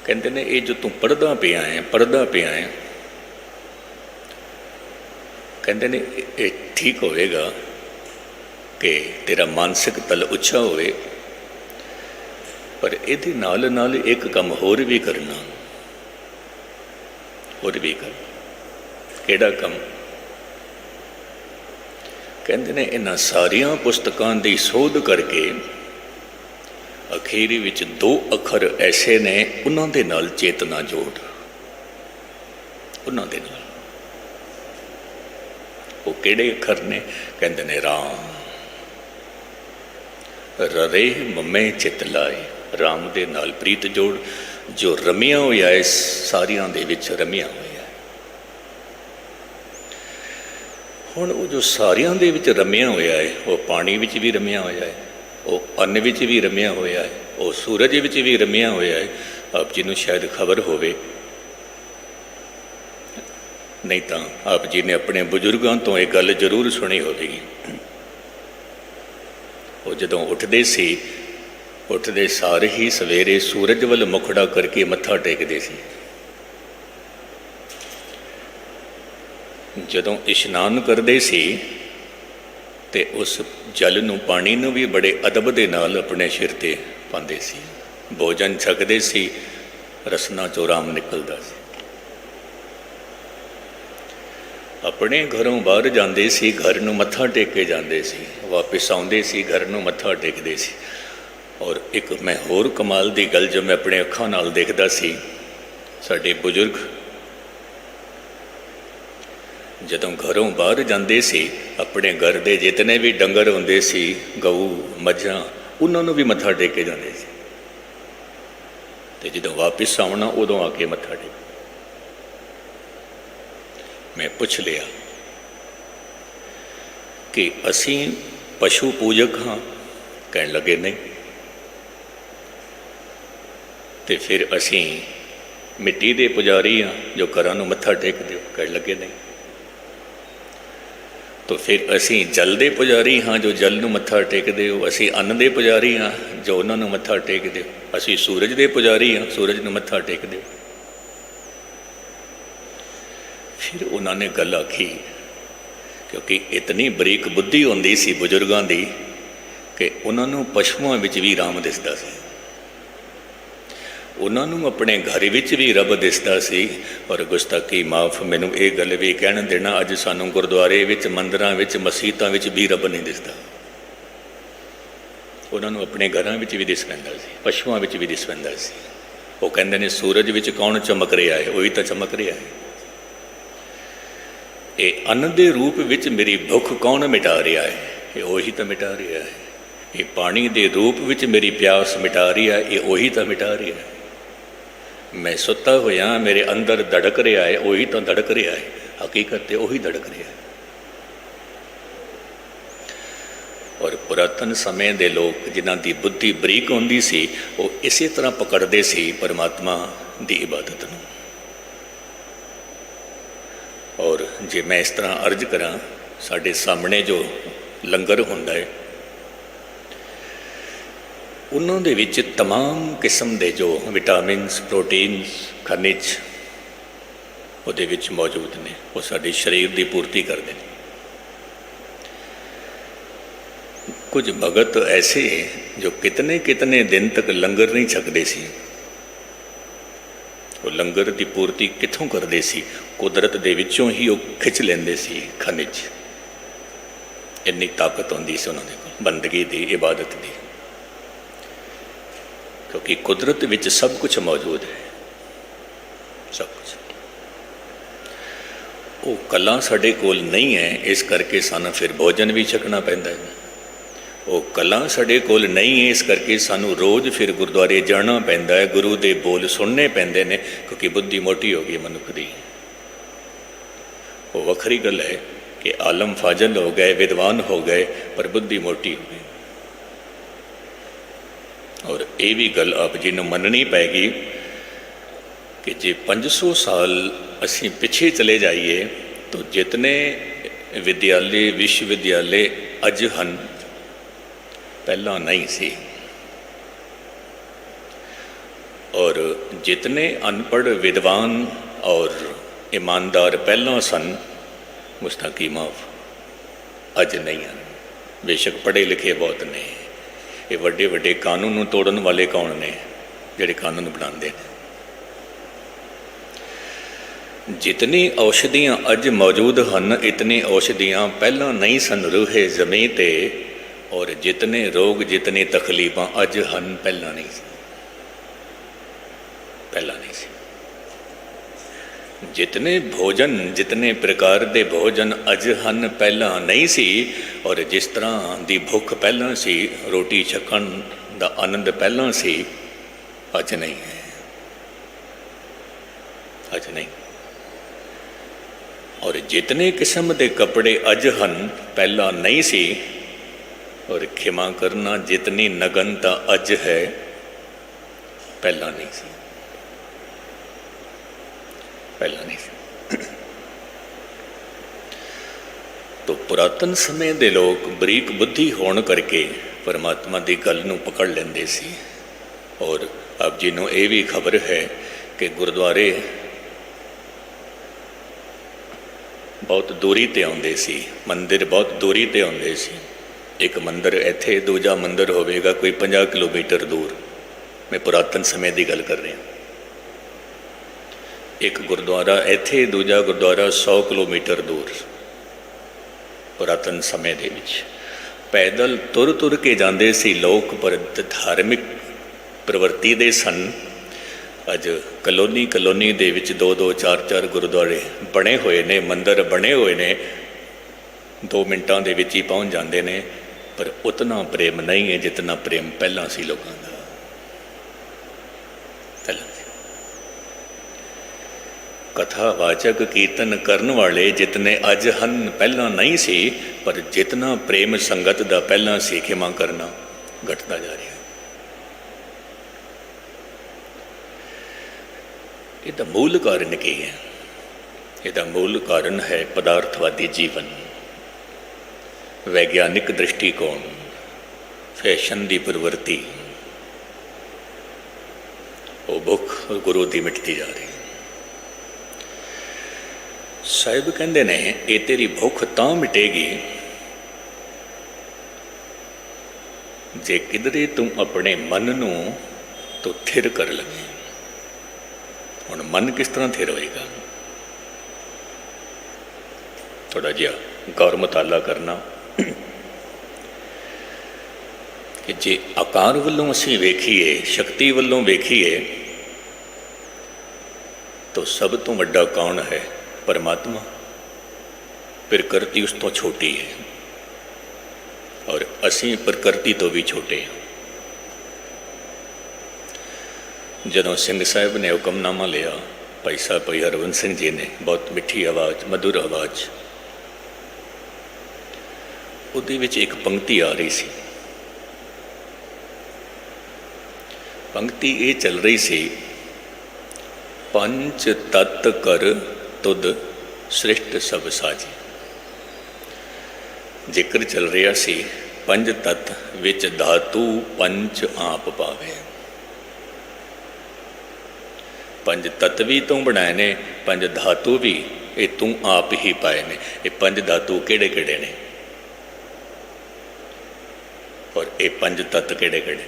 कहते ने ये जो तू पढ़दा पिया है, पढ़दा पिया है, कहते ने ये ठीक होएगा कि तेरा मानसिक तल उच्चा होए, पर इहदे नाल नाल एक काम होर भी करना, होर भी कर। किहड़ा काम? कहते ने इन्हां सारियां पुस्तकां दी सोध करके अखीरी विच 2 अखर ऐसे ने, उन्हां दे नाल चेतना जोड़, उन्हां दे नाल। वो किहड़े अखर ने? कहते ने राम। ररे मम्मे चित लाए, राम दे नाल प्रीत जोड़, जो रमिया होया है सारियां दे विच रमिया होया। हुण वो जो सारियां दे विच रमिया होया है, वो पानी विच भी रमिया होया है, वो अन्न विच भी रमिया होया है, वो सूरज विच भी रमिया होया है। आप जी नूं शायद खबर होवे, नहीं तो आप जी ने अपने बुजुर्गों तो ये गल जरूर सुनी होगी। वो जदों उठदे सी, उठदे सार ही सवेरे सूरज वल मुखड़ा करके मत्था टेकदे सी। जदों इशनान करते सी ते उस जल नूं, पानी नूं भी बड़े अदब दे नाल अपने सिर ते पांदे सी। भोजन छकदे सी, रसना चों राम निकलदा सी। अपने घरों बाहर जाते सी, घर नूं मत्था टेक के जाते सी, वापस आउंदे सी, घर नूं मत्था टेकदे सी। और एक मैं होर कमाल की गल जो मैं अपने अखां नाल देखदा सी, साडे बुजुर्ग ਜਦੋਂ ਘਰੋਂ ਬਾਹਰ ਜਾਂਦੇ ਸੀ ਆਪਣੇ ਘਰ ਦੇ ਜਿਤਨੇ ਵੀ ਡੰਗਰ ਹੁੰਦੇ ਸੀ, ਗਊ ਮੱਝਾਂ, ਉਹਨਾਂ ਨੂੰ ਵੀ ਮੱਥਾ ਟੇਕ ਕੇ ਜਾਂਦੇ ਸੀ। ਤੇ ਜਦੋਂ ਵਾਪਿਸ ਆਉਣਾ ਉਦੋਂ ਆ ਕੇ ਮੱਥਾ ਟੇਕ। ਮੈਂ ਪੁੱਛ ਲਿਆ ਕਿ ਅਸੀਂ ਪਸ਼ੂ ਪੂਜਕ ਹਾਂ? ਕਹਿਣ ਲੱਗੇ ਨਹੀਂ। ਤੇ ਫਿਰ ਅਸੀਂ ਮਿੱਟੀ ਦੇ ਪੁਜਾਰੀ ਹਾਂ ਜੋ ਘਰਾਂ ਨੂੰ ਮੱਥਾ ਟੇਕਦੇ ਹੋ? ਕਹਿਣ ਲੱਗੇ ਨਹੀਂ। ਤਾਂ ਫਿਰ ਅਸੀਂ ਜਲ ਦੇ ਪੁਜਾਰੀ ਹਾਂ ਜੋ ਜਲ ਨੂੰ ਮੱਥਾ ਟੇਕਦੇ ਹੋ? ਅਸੀਂ ਅੰਨ ਦੇ ਪੁਜਾਰੀ ਹਾਂ ਜੋ ਉਹਨਾਂ ਨੂੰ ਮੱਥਾ ਟੇਕਦੇ ਹੋ? ਅਸੀਂ ਸੂਰਜ ਦੇ ਪੁਜਾਰੀ ਹਾਂ, ਸੂਰਜ ਨੂੰ ਮੱਥਾ ਟੇਕਦੇ ਹੋ? ਫਿਰ ਉਹਨਾਂ ਨੇ ਗੱਲ ਆਖੀ, ਕਿਉਂਕਿ ਇਤਨੀ ਬਰੀਕ ਬੁੱਧੀ ਹੁੰਦੀ ਸੀ ਬਜ਼ੁਰਗਾਂ ਦੀ ਕਿ ਉਹਨਾਂ ਨੂੰ ਪਸ਼ੂਆਂ ਵਿੱਚ ਵੀ ਰਾਮ ਦਿਸਦਾ ਸੀ, ਉਹਨਾਂ ਨੂੰ ਆਪਣੇ ਘਰ ਵਿੱਚ ਵੀ ਰੱਬ ਦਿਸਦਾ ਸੀ। ਔਰ ਗੁਸਤਾਖੀ ਮਾਫ, ਮੈਨੂੰ ਇਹ ਗੱਲ ਵੀ ਕਹਿਣ ਦੇਣਾ, ਅੱਜ ਸਾਨੂੰ ਗੁਰਦੁਆਰੇ ਵਿੱਚ, ਮੰਦਿਰਾਂ ਵਿੱਚ, ਮਸੀਤਾਂ ਵਿੱਚ ਵੀ ਰੱਬ ਨਹੀਂ ਦਿਸਦਾ। ਉਹਨਾਂ ਨੂੰ ਆਪਣੇ ਘਰਾਂ ਵਿੱਚ ਵੀ ਦਿਸ ਪੈਂਦਾ ਸੀ, ਪਸ਼ੂਆਂ ਵਿੱਚ ਵੀ ਦਿਸ ਪੈਂਦਾ ਸੀ। ਉਹ ਕਹਿੰਦੇ ਨੇ ਸੂਰਜ ਵਿੱਚ ਕੌਣ ਚਮਕ ਰਿਹਾ ਹੈ? ਉਹੀ ਤਾਂ ਚਮਕ ਰਿਹਾ ਹੈ। ਇਹ ਅੰਨ ਦੇ ਰੂਪ ਵਿੱਚ ਮੇਰੀ ਭੁੱਖ ਕੌਣ ਮਿਟਾ ਰਿਹਾ ਹੈ? ਇਹ ਉਹੀ ਤਾਂ ਮਿਟਾ ਰਿਹਾ ਹੈ। ਇਹ ਪਾਣੀ ਦੇ ਰੂਪ ਵਿੱਚ ਮੇਰੀ ਪਿਆਸ ਮਿਟਾ ਰਿਹਾ ਹੈ, ਇਹ ਉਹੀ ਤਾਂ ਮਿਟਾ ਰਿਹਾ ਹੈ। ਮੈਂ ਸੁੱਤਾ ਹੋਇਆ, ਮੇਰੇ ਅੰਦਰ ਧੜਕ ਰਿਹਾ ਹੈ, ਉਹੀ ਤਾਂ ਧੜਕ ਰਿਹਾ ਹੈ। ਹਕੀਕਤ ਤੇ ਉਹੀ ਧੜਕ ਰਿਹਾ ਹੈ। ਔਰ ਪੁਰਾਤਨ ਸਮੇਂ ਦੇ ਲੋਕ ਜਿਨ੍ਹਾਂ ਦੀ ਬੁੱਧੀ ਬਰੀਕ ਹੁੰਦੀ ਸੀ, ਉਹ ਇਸੇ ਤਰ੍ਹਾਂ ਪਕੜਦੇ ਸੀ ਪਰਮਾਤਮਾ ਦੀ ਇਬਾਦਤ ਨੂੰ। ਔਰ ਜੇ ਮੈਂ ਇਸ ਤਰ੍ਹਾਂ ਅਰਜ਼ ਕਰਾਂ, ਸਾਡੇ ਸਾਹਮਣੇ ਜੋ ਲੰਗਰ ਹੁੰਦਾ ਹੈ, ਉਹਨਾਂ ਦੇ ਵਿੱਚ ਤਮਾਮ ਕਿਸਮ ਦੇ ਜੋ ਵਿਟਾਮਿਨਸ, ਪ੍ਰੋਟੀਨਸ, ਖਣਿਜ ਉਹਦੇ ਵਿੱਚ ਮੌਜੂਦ ਨੇ। ਉਹ ਸਾਡੇ ਸਰੀਰ ਦੀ ਪੂਰਤੀ ਕਰਦੇ ਨੇ। ਕੁਝ ਭਗਤ ਐਸੇ ਜੋ ਕਿਤਨੇ ਕਿਤਨੇ ਦਿਨ ਤੱਕ ਲੰਗਰ ਨਹੀਂ ਛਕਦੇ ਸੀ। ਉਹ ਲੰਗਰ ਦੀ ਪੂਰਤੀ ਕਿੱਥੋਂ ਕਰਦੇ ਸੀ? ਕੁਦਰਤ ਦੇ ਵਿੱਚੋਂ ਹੀ ਉਹ ਖਿੱਚ ਲੈਂਦੇ ਸੀ ਖਣਿਜ। ਇੰਨੀ ਤਾਕਤ ਹੁੰਦੀ ਸੀ ਉਹਨਾਂ ਦੇ ਕੋਲ ਬੰਦਗੀ ਦੀ, ਇਬਾਦਤ ਦੀ, ਕਿਉਂਕਿ ਕੁਦਰਤ ਵਿੱਚ ਸਭ ਕੁਝ ਮੌਜੂਦ ਹੈ, ਸਭ ਕੁਝ। ਉਹ ਕਲਾ ਸਾਡੇ ਕੋਲ ਨਹੀਂ ਹੈ, ਇਸ ਕਰਕੇ ਸਾਨੂੰ ਫਿਰ ਭੋਜਨ ਵੀ ਛਕਣਾ ਪੈਂਦਾ ਹੈ। ਉਹ ਕਲਾ ਸਾਡੇ ਕੋਲ ਨਹੀਂ ਹੈ, ਇਸ ਕਰਕੇ ਸਾਨੂੰ ਰੋਜ਼ ਫਿਰ ਗੁਰਦੁਆਰੇ ਜਾਣਾ ਪੈਂਦਾ ਹੈ, ਗੁਰੂ ਦੇ ਬੋਲ ਸੁਣਨੇ ਪੈਂਦੇ ਨੇ, ਕਿਉਂਕਿ ਬੁੱਧੀ ਮੋਟੀ ਹੋ ਗਈ ਮਨੁੱਖ ਦੀ। ਉਹ ਵੱਖਰੀ ਗੱਲ ਹੈ ਕਿ ਆਲਮ ਫਾਜ਼ਲ ਹੋ ਗਏ, ਵਿਦਵਾਨ ਹੋ ਗਏ, ਪਰ ਬੁੱਧੀ ਮੋਟੀ ਹੋ ਗਈ। ਔਰ ਇਹ ਵੀ ਗੱਲ ਆਪ ਜੀ ਨੂੰ ਮੰਨਣੀ ਪੈਗੀ ਕਿ ਜੇ 500 ਸਾਲ ਅਸੀਂ ਪਿੱਛੇ ਚਲੇ ਜਾਈਏ ਤਾਂ ਜਿਤਨੇ ਵਿਦਿਆਲੇ, ਵਿਸ਼ਵ ਵਿਦਿਆਲੇ ਅੱਜ ਹਨ, ਪਹਿਲਾਂ ਨਹੀਂ ਸੀ। ਔਰ ਜਿਤਨੇ ਅਨਪੜ੍ਹ ਵਿਦਵਾਨ ਔਰ ਈਮਾਨਦਾਰ ਪਹਿਲਾਂ ਸਨ, ਗੁਸਤਾਖੀ ਮਾਫ, ਅੱਜ ਨਹੀਂ ਹਨ। ਬੇਸ਼ੱਕ ਪੜ੍ਹੇ ਲਿਖੇ ਬਹੁਤ ਨੇ। ਇਹ ਵੱਡੇ ਵੱਡੇ ਕਾਨੂੰਨ ਨੂੰ ਤੋੜਨ ਵਾਲੇ ਕੌਣ ਨੇ? ਜਿਹੜੇ ਕਾਨੂੰਨ ਬਣਾਉਂਦੇ ਨੇ। ਜਿਤਨੀ ਔਸ਼ਧੀਆਂ ਅੱਜ ਮੌਜੂਦ ਹਨ, ਇਤਨੀ ਔਸ਼ਧੀਆਂ ਪਹਿਲਾਂ ਨਹੀਂ ਸਨ ਰੂਹੇ ਜ਼ਮੀਨ 'ਤੇ। ਔਰ ਜਿਤਨੇ ਰੋਗ, ਜਿਤਨੀ ਤਕਲੀਫਾਂ ਅੱਜ ਹਨ, ਪਹਿਲਾਂ ਨਹੀਂ ਸੀ, ਪਹਿਲਾਂ ਨਹੀਂ ਸੀ। ਜਿਤਨੇ ਭੋਜਨ, ਜਿਤਨੇ ਪ੍ਰਕਾਰ ਦੇ ਭੋਜਨ ਅੱਜ ਹਨ, ਪਹਿਲਾਂ ਨਹੀਂ ਸੀ। ਔਰ ਜਿਸ ਤਰ੍ਹਾਂ ਦੀ ਭੁੱਖ ਪਹਿਲਾਂ ਸੀ, ਰੋਟੀ ਛਕਣ ਦਾ ਆਨੰਦ ਪਹਿਲਾਂ ਸੀ, ਅੱਜ ਨਹੀਂ ਹੈ, ਅੱਜ ਨਹੀਂ। ਔਰ ਜਿਤਨੇ ਕਿਸਮ ਦੇ ਕੱਪੜੇ ਅੱਜ ਹਨ, ਪਹਿਲਾਂ ਨਹੀਂ ਸੀ। ਔਰ ਖਿਮਾ ਕਰਨਾ, ਜਿਤਨੀ ਨਗਨਤਾ ਅੱਜ ਹੈ, ਪਹਿਲਾਂ ਨਹੀਂ ਸੀ, ਪਹਿਲਾਂ ਨਹੀਂ ਸੀ। ਤੋ ਪੁਰਾਤਨ ਸਮੇਂ ਦੇ ਲੋਕ ਬਰੀਕ ਬੁੱਧੀ ਹੋਣ ਕਰਕੇ ਪਰਮਾਤਮਾ ਦੀ ਗੱਲ ਨੂੰ ਪਕੜ ਲੈਂਦੇ ਸੀ। ਔਰ ਆਪ ਜੀ ਨੂੰ ਇਹ ਵੀ ਖਬਰ ਹੈ ਕਿ ਗੁਰਦੁਆਰੇ ਬਹੁਤ ਦੂਰੀ 'ਤੇ ਆਉਂਦੇ ਸੀ, ਮੰਦਿਰ ਬਹੁਤ ਦੂਰੀ 'ਤੇ ਆਉਂਦੇ ਸੀ। ਇੱਕ ਮੰਦਿਰ ਇੱਥੇ, ਦੂਜਾ ਮੰਦਿਰ ਹੋਵੇਗਾ ਕੋਈ 50 ਕਿਲੋਮੀਟਰ ਦੂਰ। ਮੈਂ ਪੁਰਾਤਨ ਸਮੇਂ ਦੀ ਗੱਲ ਕਰ ਰਿਹਾ। ਇੱਕ ਗੁਰਦੁਆਰਾ ਇੱਥੇ, ਦੂਜਾ ਗੁਰਦੁਆਰਾ 100 ਕਿਲੋਮੀਟਰ ਦੂਰ। ਪੁਰਾਤਨ ਸਮੇਂ ਦੇ ਵਿੱਚ ਪੈਦਲ ਤੁਰ ਤੁਰ ਕੇ ਜਾਂਦੇ ਸੀ ਲੋਕ, ਪਰ ਧਾਰਮਿਕ ਪ੍ਰਵਰਤੀ ਦੇ ਸਨ। अज कलोनी कलोनी दे विच 2-2 4-4 गुरुद्वारे बने हुए ने, मंदिर बने हुए ने, 2 मिनटां दे विच ही पहुँच जाते हैं, पर उतना प्रेम नहीं है जितना प्रेम पहला सी लोगों का। कथावाचक कीर्तन करन वाले जितने अज हन पहला नहीं सी, पर जितना प्रेम संगत दा पहला सी खिमा करना घटता जा रहा है। इसका मूल कारण की है? इसका मूल कारण है पदार्थवादी जीवन, वैज्ञानिक दृष्टिकोण, फैशन की प्रवृत्ति, वो भुख गुरु की मिटती जा रही। साहिब कहते ने ये तेरी भुख तां मिटेगी जे किधरे तू अपने मन नू तो थिर कर लगे। हुण मन किस तरह थिर होएगा? थोड़ा जिहा गौर मुताला करना कि जे आकार वल्लों असीं वेखीए, शक्ति वल्लों वेखीए, तो सब तो वड्डा कौन है? परमात्मा। प्रकृति उस तो छोटी है और असीं प्रकृति तो भी छोटे हैं। जदों सिंह साहिब ने हुक्मनामा लिया, भाई साहब भाई हरवंश सिंह जी ने, बहुत मिठी आवाज़, मधुर आवाज़, उहदे विच एक पंक्ति आ रही सी। पंक्ति ये चल रही सी, पंच तत् कर तुद सृष्ट सब साजी। जिक्र चल रहा सी पंज तत्त विच धातु पंच आप पावे। पंज तत्त भी तू बनाए ने, पंज धातु भी ये तू आप ही पाए ने। ये पंज धातु केड़े केड़े ने और ये पंज तत्त केड़े केड़े?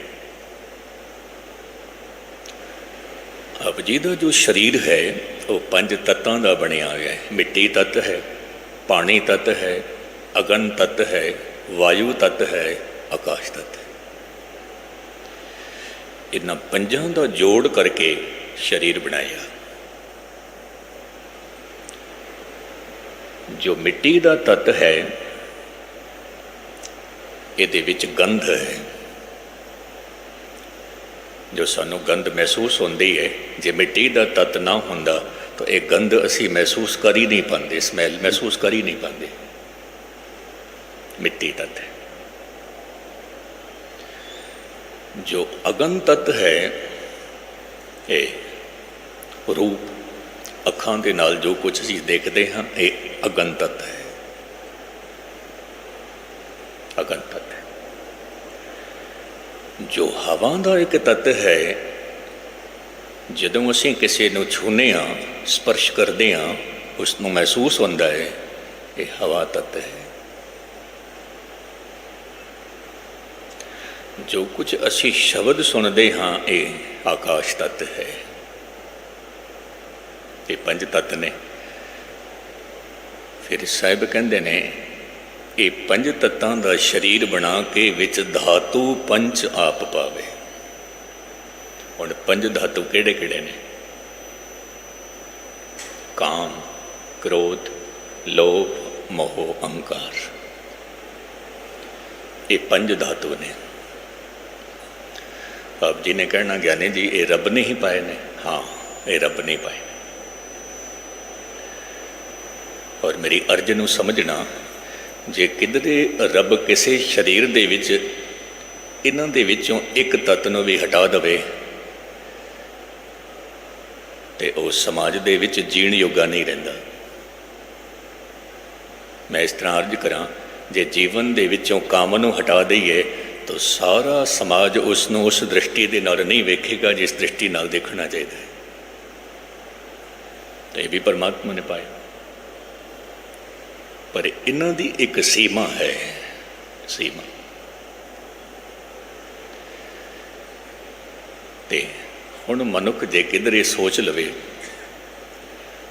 अब जी का जो शरीर है वो पंज तत्तां का बनिया हुआ है। मिट्टी तत्त है, पानी तत्त है, अगन तत्त है, वायु तत्त है, आकाश तत्त है। इन्हां पंजां का जोड़ करके शरीर बनाया। जो मिट्टी का तत्त है इहदे विच गंध है, जो सानू गंध महसूस होती है। जे मिट्टी का तत्त ना होंदा तो एक गंध असी महसूस कर ही नहीं पाते, स्मैल महसूस कर ही नहीं पाते। मिट्टी तत्त है। जो अगन तत्त है ये रूप अखां दे नाल जो कुछ असी देखते हैं ये अगन तत्त है। अगन तत्त है। जो हवा का एक तत्त है, जदों असीं किसी नूं छूने हाँ, स्पर्श करते हाँ, उसनूं महसूस होता है ये हवा तत्त है। जो कुछ असी शब्द सुनते हाँ ये आकाश तत्त है। ये पंज तत्त ने। फिर साहिब कहते ने ये पंज तत्तां दा शरीर बना के विच धातु पंच आप पावे। हुण पंज धातु केड़े केड़े ने? काम, क्रोध, लोभ, मोह, अहंकार। ये पंज धातु ने। आप जी ने कहना ज्ञानी जी ये रब ने ही पाए ने। हाँ, ये रब ने पाए। और मेरी अर्ज नूं समझना, जे किधरे रब किसी शरीर दे विच इन्हां दे विचों एक तत्त नूं भी हटा दवे ते उस समाज दे विच जीण योगा नहीं रहिंदा। मैं इस तरह अर्ज करां, जे जीवन दे विचों काम नूं हटा दईए तो सारा समाज उसनूं उस दृष्टि दे नाल नहीं वेखेगा जिस दृष्टि नाल देखना चाहिए। तो ये भी परमात्मा ने पाया, पर इन्हां दी एक सीमा है। सीमा ते हुण मनुख जे किधरे सोच लवे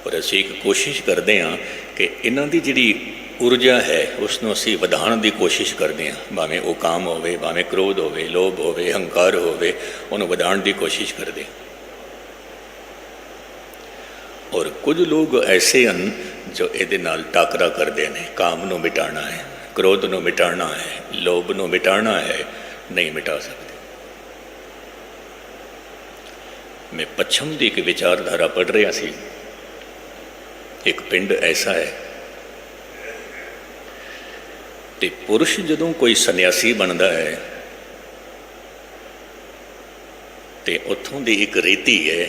और असीं एक कोशिश करते हाँ कि इन्हां दी जिहड़ी ऊर्जा है उसनूं असीं वधाउण दी कोशिश करते हैं। भावें वो काम होवे, भावें क्रोध होवे, लोभ होवे, हंकार होवे, उन्होंने वधाउण दी कोशिश करते। और कुछ लोग ऐसे हैं जो ਇਹਦੇ ਨਾਲ ਟਾਕਰਾ ਕਰਦੇ ਨੇ, ਕਾਮ ਨੂੰ ਮਿਟਾਉਣਾ ਹੈ, क्रोध ਨੂੰ ਮਿਟਾਉਣਾ ਹੈ, ਲੋਭ ਨੂੰ ਮਿਟਾਉਣਾ ਹੈ, नहीं मिटा सकते। मैं पश्चिम की एक विचारधारा पढ़ रहा सी। एक पिंड ऐसा है तो पुरुष जदों कोई सन्यासी बनता है तो उत्थों की एक रीति है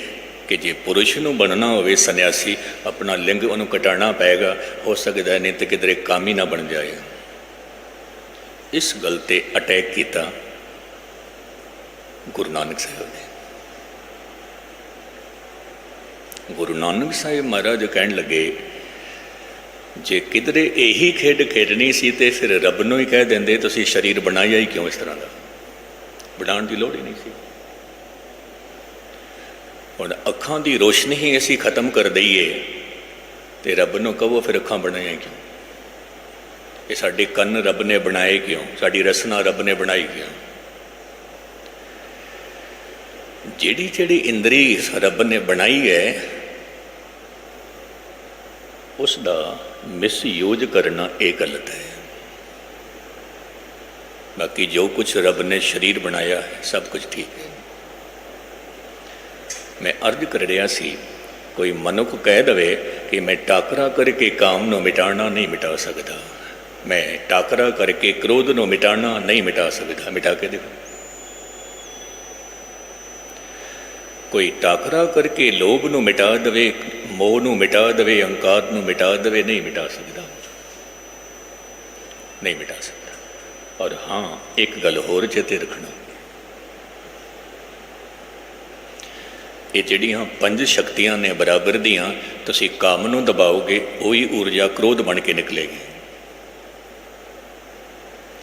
कि जे पुरुष नूं बनना होवे सन्यासी, अपना लिंग उन्होंने कटाना पेगा, हो सकता है नहीं तो किधरे काम ही ना बन जाए। इस गल ते अटैक किया गुरु नानक साहब ने। गुरु नानक साहब महाराज कहन लगे, जे किधरे यही खेड खेडनी सी तो फिर रब नूं ही कह देंदे तुसीं शरीर बनाया ही क्यों इस तरह का, बनाने की लोड़ ही नहीं सी। हुण अखां दी रोशनी ही असीं खत्म कर दईए तो रब नूं कहो फिर अखां बनाया क्यों, ये साडे कन्न रब ने बनाए क्यों, साडी रसना रब ने बनाई क्यों। जिहड़ी जिहड़ी इंद्री रब ने बनाई है उसका मिसयूज करना एक गलत है। बाकी जो कुछ रब ने शरीर बनाया है सब कुछ ठीक है। मैं अर्ज कर रहा सी, कोई मनुख कह दे कि मैं टाकरा करके काम नूं मिटाना नहीं मिटा सकता, मैं टाकरा करके क्रोध नूं मिटाना नहीं मिटा सकता, मिटा के देखो। कोई टाकरा करके लोभ नूं मिटा दे, मोह नूं मिटा दे, अहंकार नूं मिटा दे, नहीं मिटा सकता, नहीं मिटा सकता। और हाँ, एक गल होर चेते रखना, ये जिहड़ियां पंज शक्तियां ने बराबर दियां, तुसीं काम नूं दबाओगे वही ऊर्जा क्रोध बन के निकलेगी।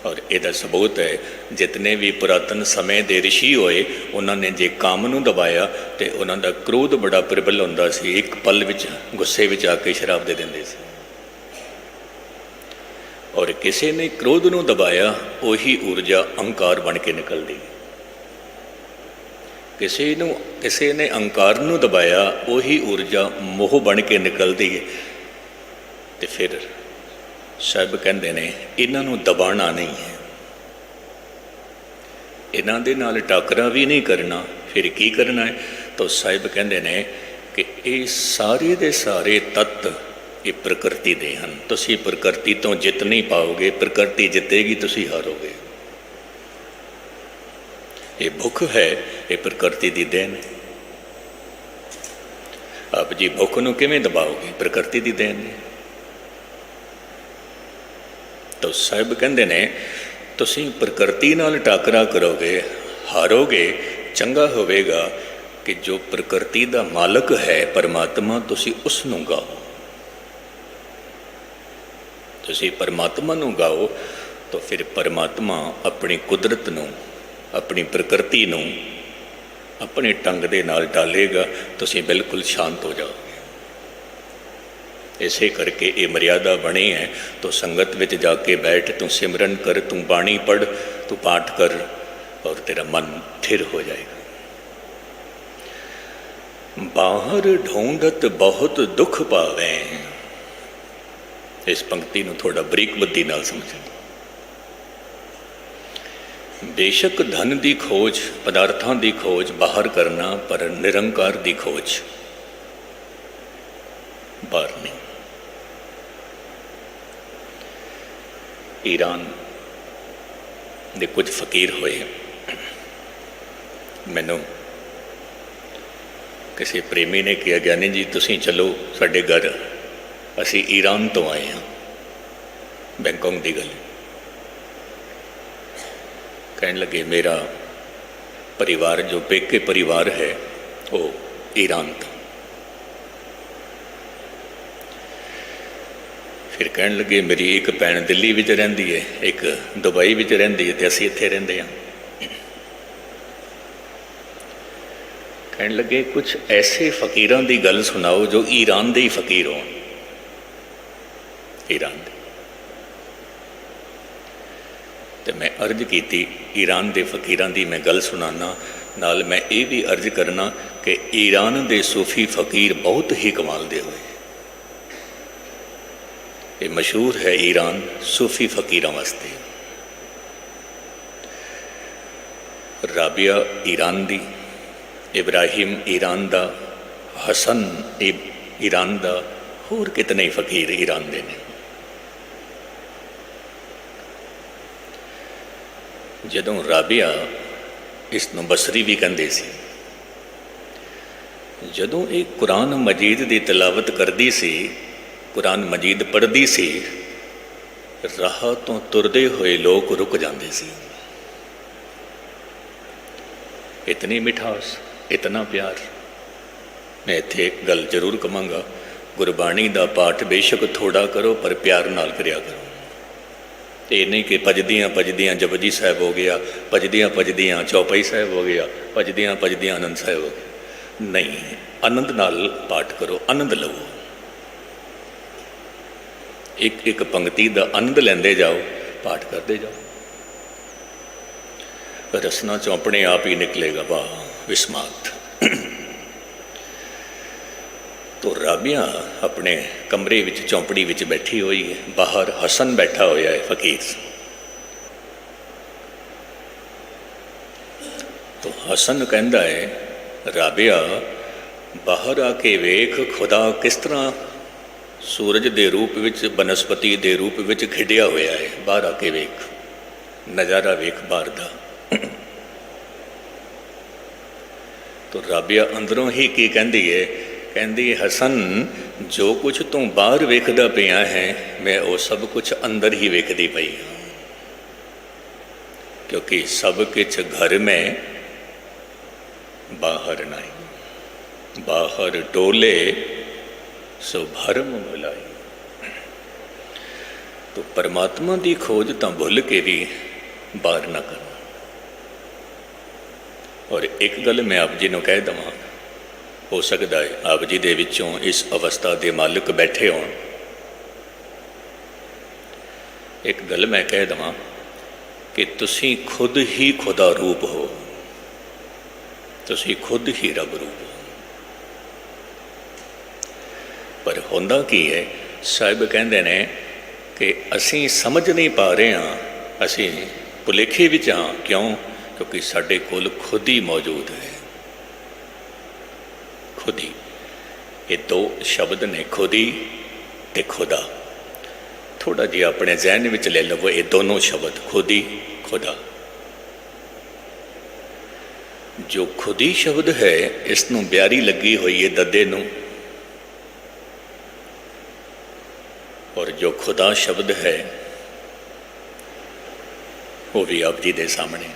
और यदा सबूत है, जितने भी पुरातन समय के ऋषि होए उन्होंने जे काम नूं दबाया तो उन्होंने क्रोध बड़ा प्रबल होंदा सी, एक पल विच गुस्से विच आके शराब दे देंदे सी। और किसी ने क्रोध नूं दबाया वही ऊर्जा अहंकार बन के निकलदी। किसी ने अहंकार नूं दबाया वही ऊर्जा मोह बन के निकलदी है। तो फिर साहब कहते ने इन्हां नूं दबाना नहीं है, इन्हां दे नाल टाकरा भी नहीं करना, फिर की करना है। तो साहब कहते ने कि ये सारे दे सारे तत्त ये प्रकृति दे हैं, तुसीं प्रकृति तो जित नहीं पाओगे, प्रकृति जितेगी तुसीं हारोगे। ये भुख है, ये प्रकृति की देन है। आप जी भुख नूं किवें दबाओगे, प्रकृति की देन है। तो साहब कहते ने तुसीं प्रकृति नाल टाकरा करोगे, हारोगे। चंगा होवेगा कि जो प्रकृति का मालक है परमात्मा, तुसीं उसनूं गाओ, तुसीं परमात्मा नूं गाओ। तो फिर परमात्मा अपनी कुदरत नूं, अपनी प्रकृति नूं अपने ढंग दे नाल डालेगा, तुसीं बिल्कुल शांत हो जाओगे। इसे करके ये मर्यादा बनी है। तो संगत में जाके बैठ, तू सिमरन कर, तू बाणी पढ़, तू पाठ कर और तेरा मन थिर हो जाएगा। बाहर ढूंढत बहुत दुख पावे, इस पंक्ति नूं थोड़ा बरीक बुद्धि नाल समझो। बेशक धन की खोज, पदार्थों की खोज बाहर करना, पर निरंकार की खोज बाहर नहीं। ईरान के कुछ फकीर होए, मैनू किसी प्रेमी ने कहा, ज्ञानी जी तुसीं चलो साडे घर, असी ईरान तो आए हैं, बैंकॉक की गल। कहन लगे मेरा परिवार जो पेके परिवार है वो ईरान तो। फिर कहन लगे मेरी एक भैन दिल्ली विच रहिंदी है, एक दुबई विच रहिंदी है, तो असीं इत्थे रहिंदे हां। कहन लगे कुछ ऐसे फकीरां दी गल सुनाओ जो ईरान दे ही फकीर होण, ईरान दे। तो मैं अर्ज की ईरान के फकीरां दी मैं गल सुनाना, नाल मैं ये भी अर्ज करना कि ईरान के सूफी फकीर बहुत ही कमाल दे हुए, ये मशहूर है ईरान सूफी फकीरों वास्ते। राबिया ईरान दी, इब्राहिम ईरान दा, हसन ईरान दा, होर कितने ही फकीर ईरान दे ने। जदों राबिया, इसनों बसरी भी कहते सी, जदों ये कुरान मजीद की तिलावत करती सी, कुरान मजीद पढ़ती सी, राह तो तुरदे हुए लोग रुक जाते सी। इतनी मिठास, इतना प्यार। मैं इत्थे एक गल जरूर कहांगा, गुरबाणी का पाठ बेशक थोड़ा करो पर प्यार नाल करिया करो। ये नहीं कि भजदियाँ भजदियाँ जपजी साहब हो गया, भजदियाँ भजदियाँ चौपाई साहब हो गया, भजदियाँ भजदियाँ आनंद साहब हो गया। नहीं, आनंद नाल पाठ करो, आनंद लवो। एक एक पंक्ति का आनंद लेंदे जाओ, पाठ करते जाओ, रसना चों अपने आप ही निकलेगा। वाह विस्मात। तो राबिया अपने कमरे विच चौंपड़ी विच बैठी हुई है, बाहर हसन बैठा होया है फकीर। तो हसन कहता है, राबिया बाहर आके वेख खुदा किस तरह सूरज के रूप विच, बनस्पति के रूप विच खिडिया होया है। बाहर आके वेख, नज़ारा वेख बाहर दा। तो राबिया अंदरों ही की कहती है, कहती हसन जो कुछ तू बाहर वेखदा पिया है, मैं वो सब कुछ अंदर ही वेखदी पई हाँ, क्योंकि सब कुछ घर में बाहर नहीं। बाहर डोले सो भरम भुलाई। तो परमात्मा की खोज तो भुल के भी बाहर ना करो। और एक गल मैं आप जी को कह देवां, हो सकता है आप जी दे विचों इस अवस्था के मालिक बैठे हो। एक गल मैं कह देवां कि तुसी खुद ही खुदा रूप हो, तुसी खुद ही रब रूप हो। पर होंदा की है, साहिब कहते हैं कि असी समझ नहीं पा रहे हाँ, असी भुलेखे विच हाँ। क्यों? क्योंकि साडे कोल खुद ही मौजूद है। खुद ही, ये दो शब्द ने, खुद ही ते खुदा। थोड़ा जी अपने जहन विच ले लवो ये दोनों शब्द, खुद ही खुदा। जो खुद ही शब्द है, इसनों ब्यारी लगी हुई है ददे नूं, और जो खुदा शब्द है वो भी आप जी दे सामने।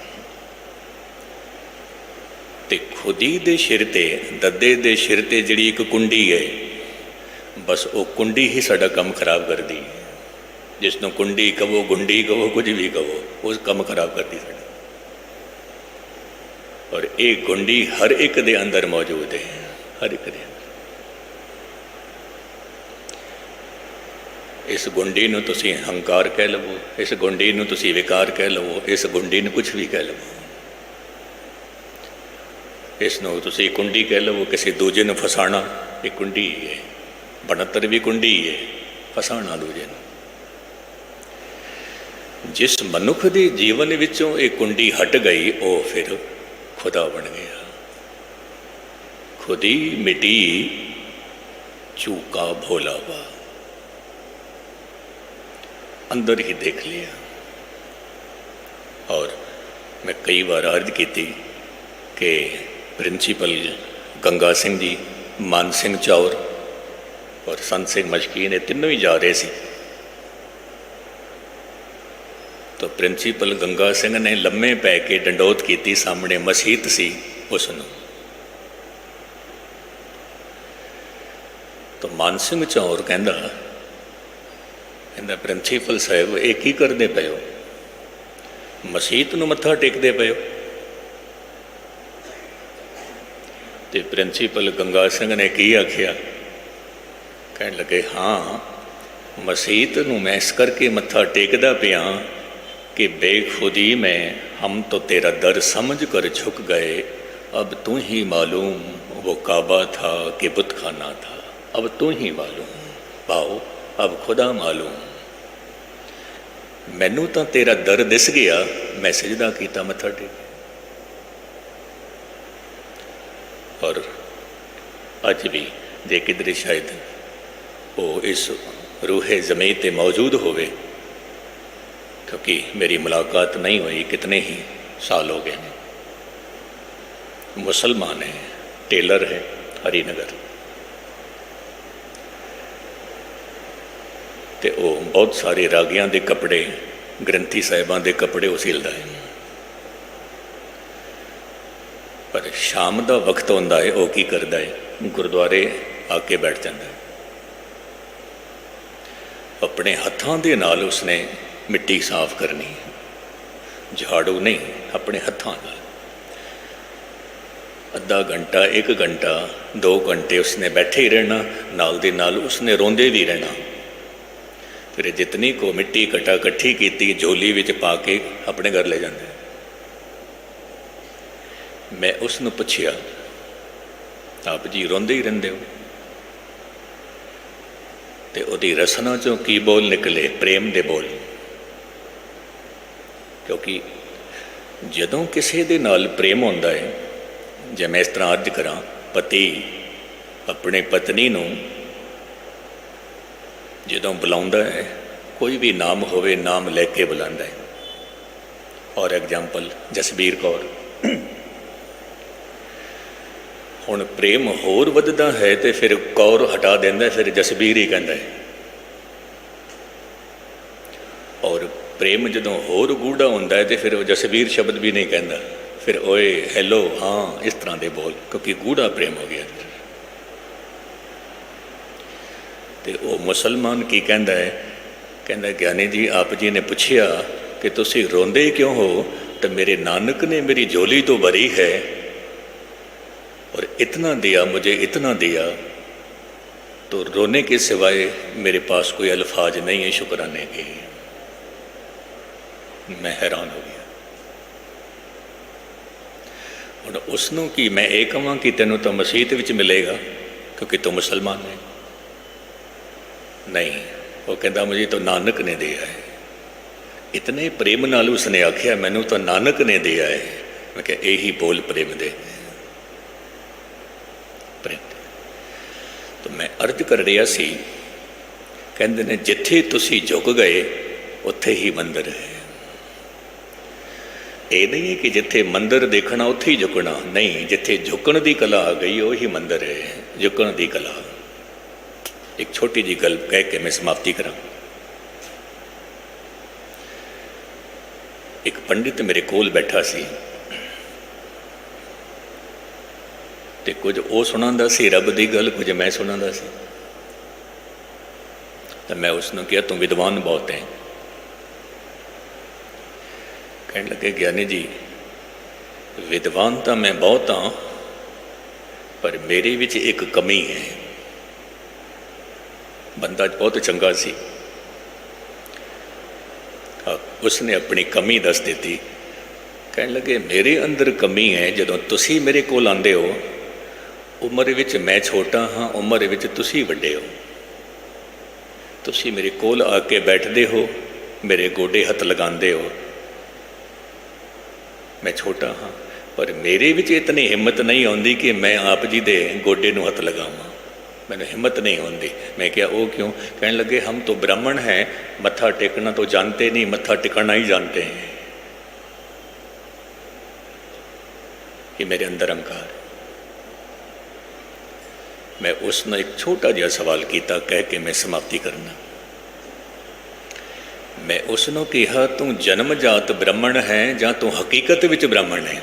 ते खुदी दे सिर ते, ददे दे सिर ते जिहड़ी एक कुंडी है, बस वो कुंडी ही साडा काम खराब कर दी। जिसनों कुंडी कहो, गुंडी कहो, कुछ भी कहो, उस काम खराब कर दी साडा। और एक गुंडी हर एक दे अंदर मौजूद है, हर एक दे अंदर। इस गुंडी नूं तुसी हंकार कह लवो, इस गुंडी नूं तुसी विकार कह लवो, इस गुंडी नूं कुछ भी कह लवो। इसनों तुसी कुंडी कह लवो, किसी दूजे नूं फसाना, एक कुंडी ही है। बनतर भी कुंडी ही है, फसाना दूजे नूं। जिस मनुख के जीवन विचों एक कुंडी हट गई, वो फिर खुदा बन गया। खुदी मिटी चूका भोला हुआ, अंदर ही देख लिया। और मैं कई बार अर्ज की थी कि प्रिंसीपल गंगा सिंह जी, मान सिंह चौर और संत सिंह मशकी ने तीनों ही जा रहे थे। तो प्रिंसीपल गंगा सिंह ने लम्मे पै के डंडोत की, सामने मसीत सी उसनों। तो मान सिंह चौर कहंदा प्रिंसीपल साहब ये की करते पे हो, मसीत नूं मत्था टेकते पे हो। तो प्रिंसीपल गंगा सिंह ने की आखिया, कहने लगे हाँ मसीत नूं मैं इस करके मत्था टेकदा पिया कि बेखुदी में हम तो तेरा दर समझ कर झुक गए अब तू ही मालूम वो काबा था कि बुतखाना था। अब तू ही मालूम भाओ अब खुदा मालूम। मैनू तो तेरा दर दिस गया, मैं सजदा किया मत्था टेक। और अज भी जे किधरे शायद वो इस रूहे ज़मीन ते मौजूद होवे, क्योंकि मेरी मुलाकात नहीं हुई कितने ही साल हो गए हैं। मुसलमान है, टेलर है, हरिनगर, तो वो बहुत सारे रागियां के कपड़े, ग्रंथी साहिबां के कपड़े वो सिलदा है। पर शाम का वक्त होंदा है, वो की करदा है, गुरुद्वारे आके बैठ जाता है। अपने हत्थों के नाल उसने मिट्टी साफ करनी, झाड़ू नहीं, अपने हत्थों नाल। अद्धा घंटा, 1 घंटा, 2 घंटे उसने बैठे ही रहना, नाल दे नाल उसने रोंदे भी रहना। फिर जितनी को मिट्टी इकट्ठी की झोली विच पा के अपने घर ले जाते। मैं उसनों पुछया, आप जी रोंदे ही रहिंदे हो? तो उहदी रसना चों की बोल निकले? प्रेम दे बोल। क्योंकि जदों किसी दे नाल प्रेम होंदा है, जे मैं इस तरह अर्ज करा, पति अपने पत्नी नूं जदों बुलाउंदा है, कोई भी नाम होवे नाम लैके बुलांदा है। और एग्जाम्पल जसबीर कौर। हुण प्रेम होर वधदा है तो फिर कौर हटा देंदा है, फिर जसबीर ही कहंदा है। और प्रेम जदों होर गूढ़ा होंदा है तो फिर वो जसबीर शब्द भी नहीं कहंदा, फिर ओए हैलो हाँ इस तरह के बोल, क्योंकि गूढ़ा प्रेम हो गया। तो वो मुसलमान की कहता है, कहता ज्ञानी जी आप जी ने पूछया कि तुसी रोंदे क्यों हो? तो मेरे नानक ने मेरी झोली तो भरी है और इतना दिया, मुझे इतना दिया, तो रोने के सिवाय मेरे पास कोई अल्फाज नहीं है शुक्राने के। मैं हैरान हो गया। और उसनों की मैं ये कहां कि तेनों तो मसीत विच मिलेगा क्योंकि तू मुसलमान है? नहीं, वो कहता मुझे तो नानक ने दिया है। इतने प्रेम नाल उसने आख्या मैनू तो नानक ने दिया है। मैं क्या यही बोल प्रेम दे। प्रेम तो मैं अर्ज कर रहा सी, कहते ने जिथे तुसी झुक गए उत्थे ही मंदिर है। ये नहीं है कि जिथे मंदिर देखना उत्थे ही झुकना, नहीं, जिथे झुकण की कला आ गई वही मंदिर है। झुकण की कला। एक छोटी जी गल कह के मैं समाप्ति करा। एक पंडित मेरे कोल बैठा सी ते कुछ वो सुनांदा सी रब की गल, कुछ मैं सुनांदा सी। तो मैं उसने कहा तू विद्वान बहुत है। कहने लगे ज्ञानी जी विद्वान तो मैं बहुत हाँ, पर मेरे विच एक कमी है। बंदा बहुत चंगा सी, उसने अपनी कमी दस दी। कहने लगे मेरे अंदर कमी है, जदों तुसी मेरे कोल आंदे हो उम्र विच मैं छोटा हाँ, उम्र विच तुसी वड्डे हो। तुसी मेरे कोल आके बैठते हो, मेरे गोडे हथ लगांदे हो, मैं छोटा हाँ, पर मेरे विच इतनी हिम्मत नहीं आती कि मैं आप जी दे गोडे नूं हथ लगावां। मैंने हिम्मत नहीं होती। मैं क्या वो क्यों? कहने लगे हम तो ब्राह्मण हैं, मत्था टेकना तो जानते नहीं, मत्था टिकाना ही जानते हैं। कि मेरे अंदर अहंकार। मैं उसने एक छोटा जिहा सवाल किया, कह के मैं समाप्ति करना। मैं उसनों कहा तू जन्मजात ब्राह्मण है या तू हकीकत विच ब्राह्मण है?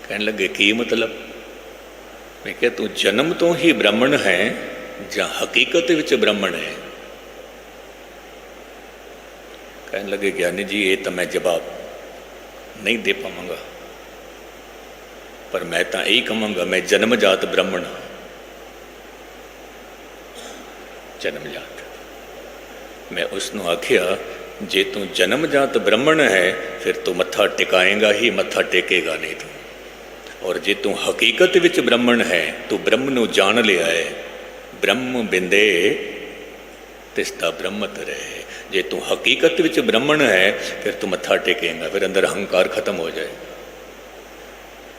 कहने लगे की मतलब? मैं क्या तू जन्म तो ही ब्राह्मण है या हकीकत विच ब्राह्मण है? कहने लगे ज्ञानी जी ये तो मैं जवाब नहीं दे पावांगा, पर मैं तो यही कहूँगा मैं जन्मजात ब्राह्मण हाँ। जन्मजात। मैं उसनों आखिया जे तू जन्मजात ब्राह्मण है फिर तू मत्था टिकाएगा ही, मत्था टेकेगा नहीं तू। और जे तू हकीकत विच ब्राह्मण है, तू ब्रह्म नू जान लिया है, ब्रह्म बिंदे तिसदा ब्रह्मत रहे। जे तू हकीकत विच ब्राह्मण है फिर तू मत्था टेकेगा, फिर अंदर अहंकार खत्म हो जाए।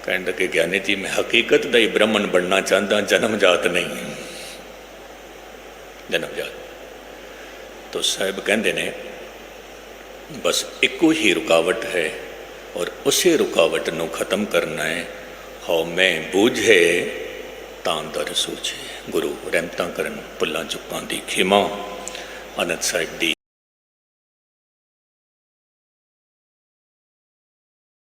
कहने लगे ज्ञानी जी मैं हकीकत का ही ब्राह्मण बनना चाहता, जन्मजात नहीं, जन्मजात। तो साहब कहते ने बस एको ही रुकावट है और उसे रुकावट नू खत्म करना है। हौ मैं बूझे तां दर सूझे। गुरु रहमतां करन, भुल्लां चुकां दी खिमा। आनंद साहिब दी